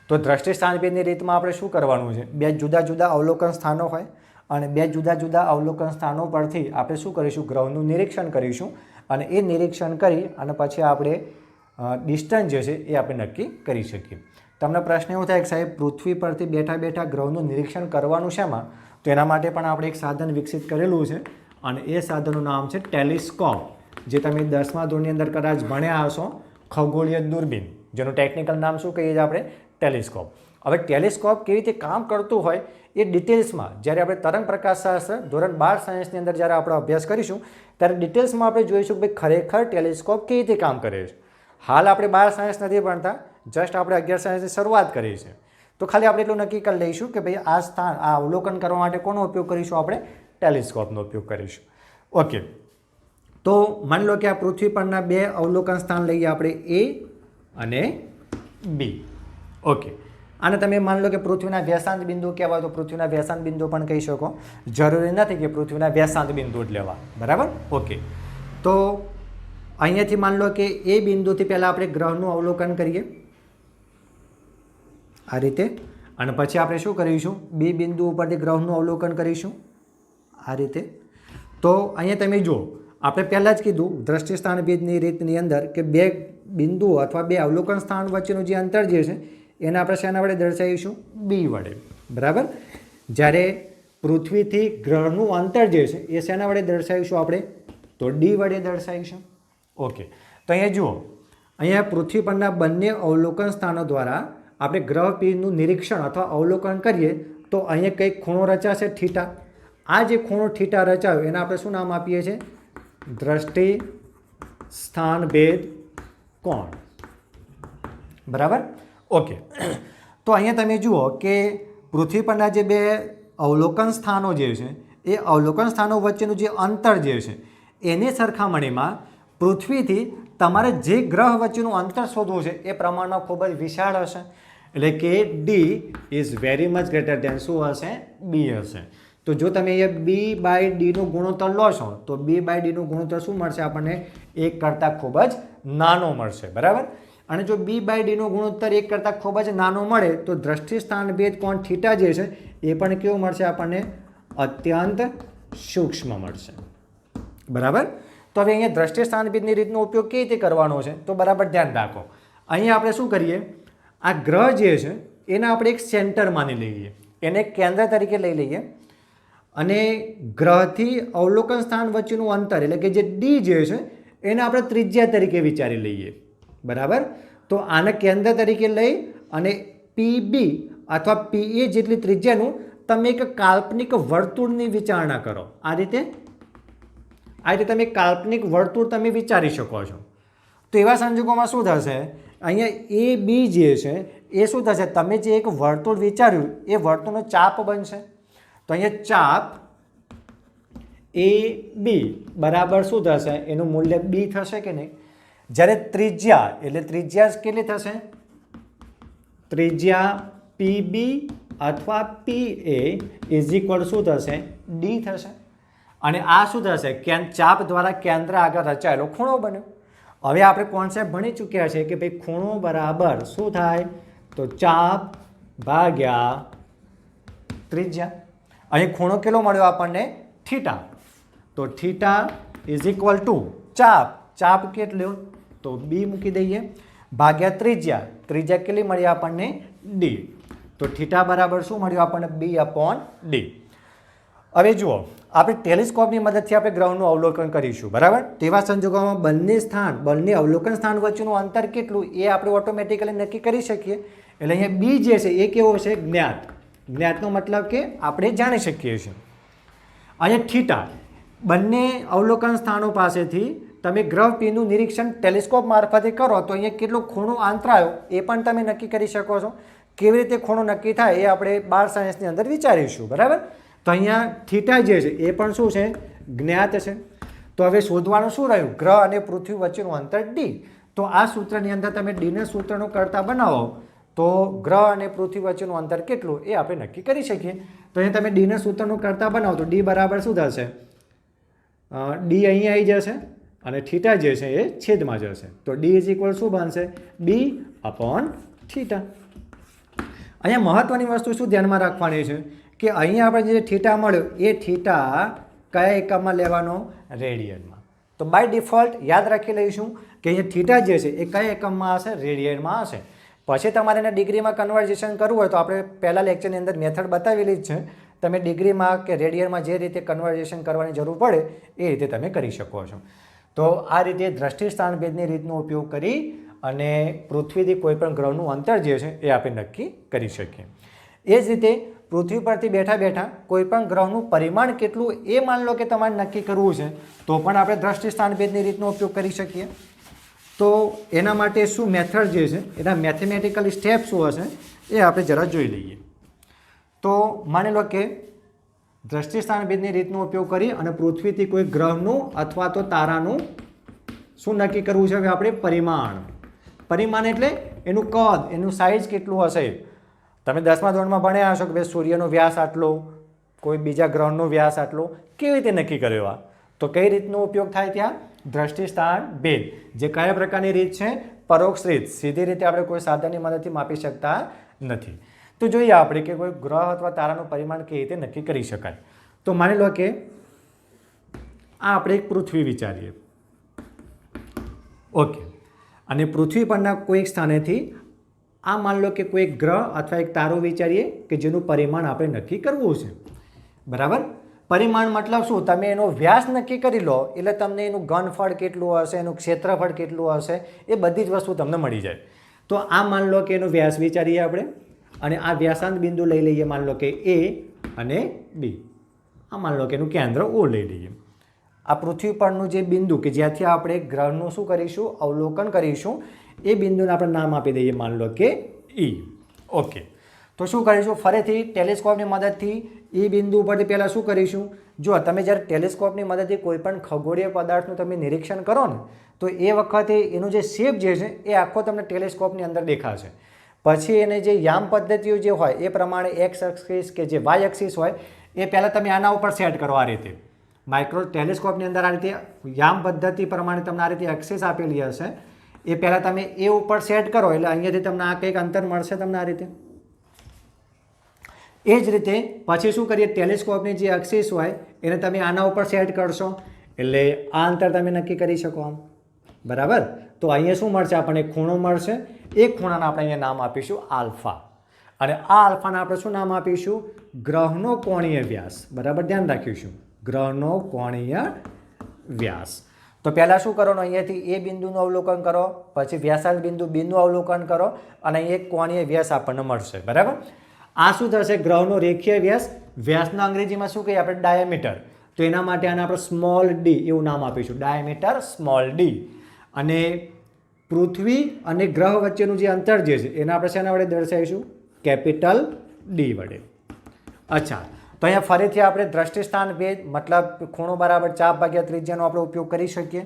તો દ્રષ્ટિ સ્થાન ભેદની રીતમાં આપણે શું કરવાનું છે? બે જુદા જુદા અવલોકન સ્થાનો હોય અને બે જુદા જુદા અવલોકન સ્થાનો પરથી આપણે શું કરીશું? ગ્રહનું નિરીક્ષણ કરીશું અને એ નિરીક્ષણ કરી અને પછી આપણે ડિસ્ટન્સ જે છે એ આપણે નક્કી કરી શકીએ. તમને પ્રશ્ન એવો થાય કે સાહેબ પૃથ્વી પરથી બેઠા બેઠા ગ્રહનું નિરીક્ષણ કરવાનું શેમાં? તો એના માટે પણ આપણે એક સાધન વિકસિત કરેલું છે અને એ સાધનનું નામ છે ટેલિસ્કોપ. જે તમે 10મા ધોરણની અંદર કદાચ ભણ્યા હશો. ખગોળીય દૂરબીન, જેનું ટેકનિકલ નામ શું કહીએ છીએ આપણે? ટેલિસ્કોપ. હવે ટેલિસ્કોપ કેવી રીતે કામ કરતું હોય એ ડિટેલ્સમાં જ્યારે આપણે તરંગ પ્રકાશશાસ્ત્ર ધોરણ 12 સાયન્સની અંદર જ્યારે આપણે અભ્યાસ કરીશું ત્યારે ડિટેલ્સમાં આપણે જોઈશું કે ભાઈ ખરેખર ટેલિસ્કોપ કેવી રીતે કામ કરે છે. હાલ આપણે 12 સાયન્સ નથી ભણતા, જસ્ટ આપણે 11 સાયન્સની શરૂઆત કરી છે. તો ખાલી આપણે એટલું નક્કી કરી લઈશું કે ભાઈ આ સ્થાન આ અવલોકન કરવા માટે કોનો ઉપયોગ કરીશું? આપણે ટેલિસ્કોપનો ઉપયોગ કરીશું. ઓકે, તો માની લો કે આ પૃથ્વી પરના બે અવલોકન સ્થાન લઈએ આપણે A અને B. ઓકે, આને તમે માની લો કે પૃથ્વીના વ્યાસાંત બિંદુ કહેવાય તો પૃથ્વીના વ્યાસાંત બિંદુ પણ કહી શકો. જરૂરી નથી કે પૃથ્વીના વ્યાસાંત બિંદુ જ લેવા, બરાબર? ઓકે, તો અહીંયાથી માની લો કે એ બિંદુથી પહેલાં આપણે ગ્રહનું અવલોકન કરીએ આ રીતે, અને પછી આપણે શું કરીશું? B બિંદુ ઉપરથી ગ્રહનું અવલોકન કરીશું આ રીતે. તો અહીંયા તમે જુઓ, આપણે પહેલાં જ કીધું દ્રષ્ટિ સ્થાન ભેદની રીતની અંદર કે બે બિંદુઓ અથવા બે અવલોકન સ્થાન વચ્ચેનું જે અંતર જે છે એને આપણે શેના વડે દર્શાવીશું? B વડે, બરાબર? જ્યારે પૃથ્વીથી ગ્રહનું અંતર જે છે એ શેના વડે દર્શાવીશું આપણે? તો D વડે દર્શાવીશું. ઓકે, તો અહીંયા જુઓ, અહીંયા પૃથ્વી પરના બંને અવલોકન સ્થાનો દ્વારા આપણે ગ્રહ Pનું નિરીક્ષણ અથવા અવલોકન કરીએ તો અહીંયા કંઈક ખૂણો રચાશે થીટા. આ જે ખૂણો થીટા રચાયો એને આપણે શું નામ આપીએ છીએ? દ્રષ્ટિ સ્થાન ભેદ કોણ, બરાબર? ઓકે, તો અહીંયા તમે જુઓ કે પૃથ્વી પરના જે બે અવલોકન સ્થાનો જે છે એ અવલોકન સ્થાનો વચ્ચેનું જે અંતર જે છે એની સરખામણીમાં પૃથ્વીથી તમારે જે ગ્રહ વચ્ચેનું અંતર શોધવું છે એ પ્રમાણમાં ખૂબ જ વિશાળ હશે. એટલે કે D is very much greater than શું હશે? B હશે. તો જો તમે અહીંયા B/D નું ગુણોત્તર લો છો તો B/D નું ગુણોત્તર શું મળશે આપણને? 1 કરતાં ખૂબ જ નાનો મળશે, બરાબર? અને જો B/D નો ગુણોત્તર 1 કરતાં ખૂબ જ નાનો મળે તો દ્રષ્ટિ સ્થાન ભેદ કોણ થીટા જે છે એ પણ કેવું મળશે આપણને? અત્યંત સૂક્ષ્મ મળશે, બરાબર? તો હવે અહીંયા દ્રષ્ટિ સ્થાન ભેદની રીતનો ઉપયોગ કેવી રીતે કરવાનો છે તો બરાબર ધ્યાન રાખો. અહીંયા આપણે શું કરીએ? આ ગ્રહ જે છે એને આપણે એક સેન્ટર માની લઈએ, એને એક કેન્દ્ર તરીકે લઈ લઈએ અને ગ્રહથી અવલોકન સ્થાન વચ્ચેનું અંતર એટલે કે જે D જે છે એને આપણે ત્રિજ્યા તરીકે વિચારી લઈએ, બરાબર? તો આને કેન્દ્ર તરીકે લઈ અને PB અથવા PA જેટલી ત્રિજ્યાનું તમે એક કાલ્પનિક વર્તુળની વિચારણા કરો. આ રીતે તમે કાલ્પનિક વર્તુળ તમે વિચારી શકો છો. તો એવા સંજોગોમાં શું થશે? અહીંયા AB જે છે એ શું થશે? તમે જે એક વર્તુળ વિચાર્યું એ વર્તુળનો ચાપ બનશે. તો અહીંયા ચાપ AB બરાબર શું થશે? એનું મૂલ્ય B થશે કે નહીં? જ્યારે ત્રિજ્યા એટલે ત્રિજ્યા કેટલી થશે? ત્રિજ્યા PB અથવા PA ઇઝ ઇક્વલ શું થશે? D થશે. અને આ શું થશે? ચાપ દ્વારા કેન્દ્ર આગળ રચાયેલો ખૂણો બન્યો. હવે આપણે કોન્સેપ્ટ ભણી ચૂક્યા છે કે ભાઈ ખૂણો બરાબર શું થાય? તો ચાપ ભાગ્યા ત્રિજ્યા. અહીં ખૂણો કેટલો મળ્યો આપણને? થીટા. તો થીટા ઇઝ ઇક્વલ ટુ ચાપ કેટલો? તો B મૂકી દઈએ ભાગ્યા ત્રિજ્યા. ત્રિજ્યા કેટલી મળી આપણને? D. તો થીટા બરાબર શું મળ્યું આપણને? B/D. હવે જુઓ, આપણે ટેલિસ્કોપની મદદથી આપણે ગ્રહનું અવલોકન કરીશું, બરાબર? તેવા સંજોગોમાં બંને અવલોકન સ્થાન વચ્ચેનું અંતર કેટલું એ આપણે ઓટોમેટિકલી નક્કી કરી શકીએ. એટલે અહીંયા B જે છે એ કેવો છે? જ્ઞાત. જ્ઞાતનો મતલબ કે આપણે જાણી શકીએ છીએ. અહીંયા થીટા, બંને અવલોકન સ્થાનો પાસેથી તમે ગ્રહ Pનું નિરીક્ષણ ટેલિસ્કોપ મારફતે કરો તો અહીંયા કેટલો ખૂણો આંતરાયો એ પણ તમે નક્કી કરી શકો છો. કેવી રીતે ખૂણો નક્કી થાય એ આપણે 12 સાયન્સની અંદર વિચારીશું, બરાબર? તો અહીંયા થીટા જે છે એ પણ શું છે? જ્ઞાત છે. તો હવે શોધવાનું શું રહ્યું? ગ્રહ અને પૃથ્વી વચ્ચેનું અંતર D. તો આ સૂત્રની અંદર તમે Dના સૂત્રનું કરતા બનાવો તો ગ્રહ અને પૃથ્વી વચ્ચેનું અંતર કેટલું એ આપણે નક્કી કરી શકીએ. તો અહીંયા તમે Dના સૂત્રનું કરતા બનાવો તો D બરાબર શું થશે? D અહીંયા આવી જશે અને થીટા જે છે એ છેદમાં જશે. તો D ઇઝ ઇક્વલ શું બનશે? B/θ. અહીંયા મહત્વની વસ્તુ શું ધ્યાનમાં રાખવાની છે કે અહીંયા આપણે જે થીટા મળ્યો એ થીટા કયા એકમમાં લેવાનો? રેડિયનમાં. તો બાય ડિફોલ્ટ યાદ રાખી લઈશું કે અહીંયા થીટા જે છે એ કયા એકમમાં હશે? રેડિયનમાં હશે. પછી તમારે એને ડિગ્રીમાં કન્વર્ઝેશન કરવું હોય તો આપણે પહેલા લેક્ચરની અંદર મેથડ બતાવેલી જ છે. તમે ડિગ્રીમાં કે રેડિયનમાં જે રીતે કન્વર્ઝેશન કરવાની જરૂર પડે એ રીતે તમે કરી શકો છો. તો આ રીતે દ્રષ્ટિ સ્થાન ભેદની રીતનો ઉપયોગ કરી અને પૃથ્વીથી કોઈ પણ ગ્રહનું અંતર જે છે એ આપણે નક્કી કરી શકીએ. એ જ રીતે પૃથ્વી પરથી બેઠા બેઠા કોઈ પણ ગ્રહનું પરિમાણ કેટલું એ માન લો કે તમારે નક્કી કરવું છે તો પણ આપણે દ્રષ્ટિ સ્થાન ભેદની રીતનો ઉપયોગ કરી શકીએ. તો એના માટે શું મેથડ જે છે એના મેથેમેટિકલ સ્ટેપ શું હશે એ આપણે જરા જોઈ લઈએ. તો માની લો કે દ્રષ્ટિ સ્થાન ભેદની રીતનો ઉપયોગ કરી અને પૃથ્વીથી કોઈ ગ્રહનું અથવા તો તારાનું શું નક્કી કરવું છે હવે આપણે પરિમાણ. પરિમાણ એટલે એનું કદ, એનું સાઇઝ કેટલું હશે. તમે 10મા ધોરણમાં ભણ્યા હશો કે ભાઈ સૂર્યનો વ્યાસ આટલો, કોઈ બીજા ગ્રહનો વ્યાસ આટલો, કેવી રીતે નક્કી કર્યો આ? તો કઈ રીતનો ઉપયોગ થાય ત્યાં? દ્રષ્ટિ સ્થાન ભેદ. જે કયા પ્રકારની રીત છે? પરોક્ષ રીત. સીધી રીતે આપણે કોઈ સાધનની મદદથી માપી શકતા નથી. તો જોઈએ આપણે કે કોઈ ગ્રહ અથવા તારાનું પરિમાણ કેવી રીતે નક્કી કરી શકાય. તો માની લો કે આ આપણે એક પૃથ્વી વિચારીએ. ઓકે, અને પૃથ્વી પરના કોઈક સ્થાનેથી આ માન લો કે કોઈ ગ્રહ અથવા એક તારો વિચારીએ કે જેનું પરિમાણ આપણે નક્કી કરવું છે. બરાબર? પરિમાણ મતલબ શું? તમે એનો વ્યાસ નક્કી કરી લો એટલે તમને એનું ઘનફળ કેટલું હશે, એનું ક્ષેત્રફળ કેટલું હશે, એ બધી જ વસ્તુ તમને મળી જાય. તો આ માન લો કે એનો વ્યાસ વિચારીએ આપણે અને આ વ્યાસાંત બિંદુ લઈ લઈએ, માન લો કે A અને B. આ માન લો કે એનું કેન્દ્ર O લઈ લઈએ. આ પૃથ્વી પરનું જે બિંદુ કે જ્યાંથી આપણે ગ્રહનું શું કરીશું? અવલોકન કરીશું. એ બિંદુને આપણે નામ આપી દઈએ, માન લો કે E. ઓકે, તો શું કરીશું? ફરીથી ટેલિસ્કોપની મદદથી એ બિંદુ ઉપરથી પહેલાં શું કરીશું? જો તમે જ્યારે ટેલિસ્કોપની મદદથી કોઈ પણ ખગોળીય પદાર્થનું તમે નિરીક્ષણ કરો ને તો એ વખતે એનું જે શેપ જે છે એ આખો તમને ટેલિસ્કોપની અંદર દેખાશે. પછી એને જે યામ પદ્ધતિઓ જે હોય એ પ્રમાણે એક્સ એક્સિસ કે જે વાય એક્સિસ હોય એ પહેલાં તમે આના ઉપર સેટ કરો. આ રીતે માઇક્રો ટેલિસ્કોપની અંદર આ રીતે યામ પદ્ધતિ પ્રમાણે તમને આ રીતે એક્સિસ આપેલી હશે. એ પહેલાં તમે એ ઉપર સેટ કરો એટલે અહીંયાથી તમને આ કંઈક અંતર મળશે તમને આ રીતે. એ જ રીતે પછી શું કરીએ? ટેલિસ્કોપની જે એક્સિસ હોય એને તમે આના ઉપર સેટ કરશો એટલે આ અંતર તમે નક્કી કરી શકો આમ. બરાબર? તો અહીંયા શું મળશે? આપણને ખૂણો મળશે. એ ખૂણાને આપણે અહીંયા નામ આપીશું આલ્ફા. અને આ આલ્ફાને આપણે શું નામ આપીશું? ગ્રહનો કોણીય વ્યાસ. બરાબર? ધ્યાન રાખીશું, ગ્રહનો કોણીય વ્યાસ. તો પહેલાં શું કરવાનું? અહીંયાથી એ બિંદુનું અવલોકન કરો, પછી વ્યાસાંત બિંદુ બીનું અવલોકન કરો અને અહીં એક કોણીય વ્યાસ આપણને મળશે. બરાબર? આ શું થશે? ગ્રહનો રેખીય વ્યાસ. વ્યાસના અંગ્રેજીમાં શું કહીએ આપણે? ડાયામીટર. તો એના માટે આને આપણે સ્મોલ ડી એવું નામ આપીશું, ડાયામીટર સ્મોલ ડી. અને પૃથ્વી અને ગ્રહ વચ્ચેનું જે અંતર જે છે એને આપણે શેના વડે દર્શાવીશું? કેપિટલ ડી વડે. અચ્છા, તો અહીંયા ફરીથી આપણે દ્રષ્ટિ સ્થાન ભેદ મતલબ ખૂણો બરાબર ચાપ ભાગ્યા ત્રિજ્યાનો આપણે ઉપયોગ કરી શકીએ.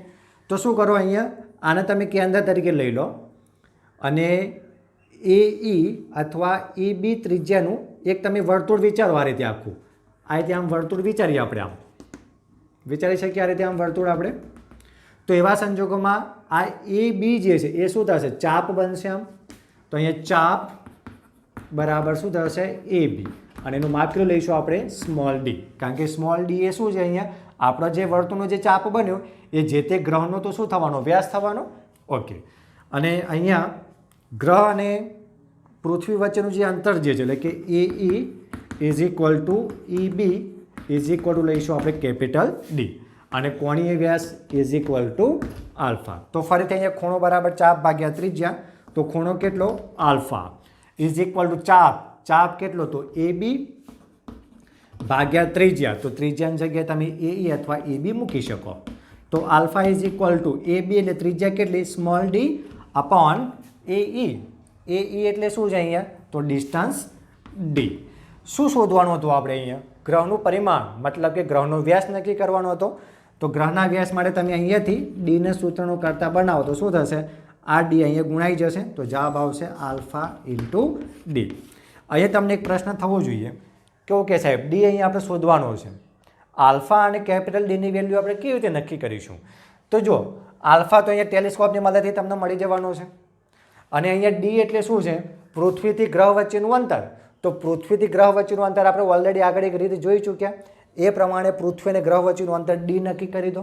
તો શું કરો? અહીંયા આને તમે કેન્દ્ર તરીકે લઈ લો અને AE અથવા EB ત્રિજ્યાનું એક તમે વર્તુળ વિચારો. આ રીતે આખું આ રીતે આમ વર્તુળ વિચારીએ આપણે, આમ વિચારી શકીએ આ રીતે આમ વર્તુળ આપણે. તો એવા સંજોગોમાં આ AB જે છે એ શું થશે? ચાપ બનશે આમ. તો અહીંયા ચાપ બરાબર શું થશે? AB. અને એનું માપ કેટલું લઈશું આપણે? Small D. કારણ કે સ્મોલ ડી એ શું છે? અહીંયા આપણો જે વર્તુળનો જે ચાપ બન્યો એ જે તે ગ્રહનો તો શું થવાનો? વ્યાસ થવાનો. ઓકે, અને અહીંયા ગ્રહ અને પૃથ્વી વચ્ચેનું જે અંતર જે છે એટલે કે AE is equal to EB is equal to લઈશું આપણે કેપિટલ ડી. અને કોણીય વ્યાસ ઇઝ ઇક્વલ ટુ આલ્ફા. તો ફરીથી અહીંયા ખૂણો બરાબર ચાપ ભાગ્યા ત્રિજ્યા. તો ખૂણો કેટલો? આલ્ફા ઇઝ ઇક્વલ ટુ ચાપ. ચાપ કેટલો? તો AB ભાગ્યા ત્રિજ્યા. તો ત્રિજ્યાની જગ્યાએ તમે AE અથવા EB મૂકી શકો. તો alpha is equal to AB એટલે ત્રિજ્યા કેટલી? Small D upon AE. AE એટલે શું છે અહીંયા? તો ડિસ્ટન્સ D. શું શોધવાનું હતું આપણે અહીંયા? ગ્રહનું પરિમાણ મતલબ કે ગ્રહનો વ્યાસ નક્કી કરવાનો હતો. તો ગ્રહના વ્યાસ માટે તમે અહીંયાથી ડીને સૂત્રનો કરતા બનાવો તો શું થશે? આ ડી અહીંયા ગુણાઈ જશે તો જવાબ આવશે આલ્ફા ઇન્ટુ ડી. અહીંયા તમને એક પ્રશ્ન થવો જોઈએ કે ઓકે સાહેબ, ડી અહીંયા આપણે શોધવાનો છે. આલ્ફા અને કેપિટલ ડીની વેલ્યુ આપણે કેવી રીતે નક્કી કરીશું? તો જો આલ્ફા તો અહીંયા ટેલિસ્કોપની મદદથી તમને મળી જવાનો છે. અને અહીંયા ડી એટલે શું છે? પૃથ્વીથી ગ્રહ વચ્ચેનું અંતર. તો પૃથ્વીથી ગ્રહ વચ્ચેનું અંતર આપણે ઓલરેડી આગળ એક રીતે જોઈ ચૂક્યા. એ પ્રમાણે પૃથ્વી અને ગ્રહ વચ્ચેનું અંતર ડી નક્કી કરી દો.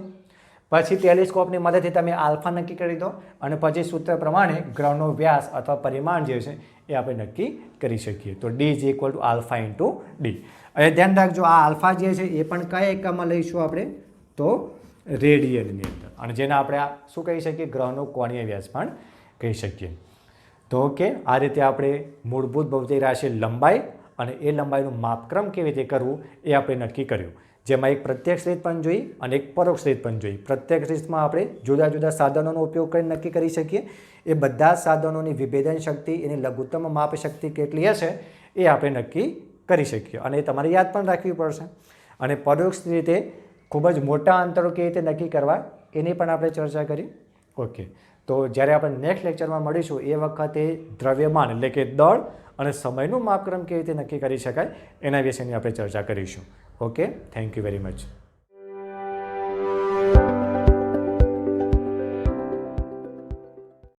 પછી ટેલિસ્કોપની મદદથી તમે આલ્ફા નક્કી કરી દો અને પછી સૂત્ર પ્રમાણે ગ્રહનો વ્યાસ અથવા પરિમાણ જે છે એ આપણે નક્કી કરી શકીએ. તો D is equal to alpha into D. હવે ધ્યાન રાખજો, આ આલ્ફા જે છે એ પણ કયા એકમમાં લઈશું આપણે? તો રેડિયનની અંદર. અને જેને આપણે શું કહી શકીએ? ગ્રહનો કોણીય વ્યાસ પણ કહી શકીએ. તો ઓકે, આ રીતે આપણે મૂળભૂત ભૌતિક રાશિ લંબાઈ અને એ લંબાઈનું માપક્રમ કેવી રીતે કરવું એ આપણે નક્કી કર્યું, જેમાં એક પ્રત્યક્ષ રીત પણ જોઈ અને એક પરોક્ષ રીત પણ જોઈ. પ્રત્યક્ષ રીતમાં આપણે જુદા જુદા સાધનોનો ઉપયોગ કરીને નક્કી કરી શકીએ. એ બધા સાધનોની વિભેદન શક્તિ, એની લઘુત્તમ માપ શક્તિ કેટલી હશે એ આપણે નક્કી કરી શકીએ અને એ તમારે યાદ પણ રાખવી પડશે. અને પરોક્ષ રીતે ખૂબ જ મોટા અંતરો કેવી રીતે નક્કી કરવા એની પણ આપણે ચર્ચા કરી. ઓકે, તો જ્યારે આપણે નેક્સ્ટ લેક્ચરમાં મળીશું એ વખતે દ્રવ્યમાન એટલે કે દળ અને સમયનું માપક્રમ કેવી રીતે નક્કી કરી શકાય એના વિશેની આપણે ચર્ચા કરીશું. Okay, thank you very much.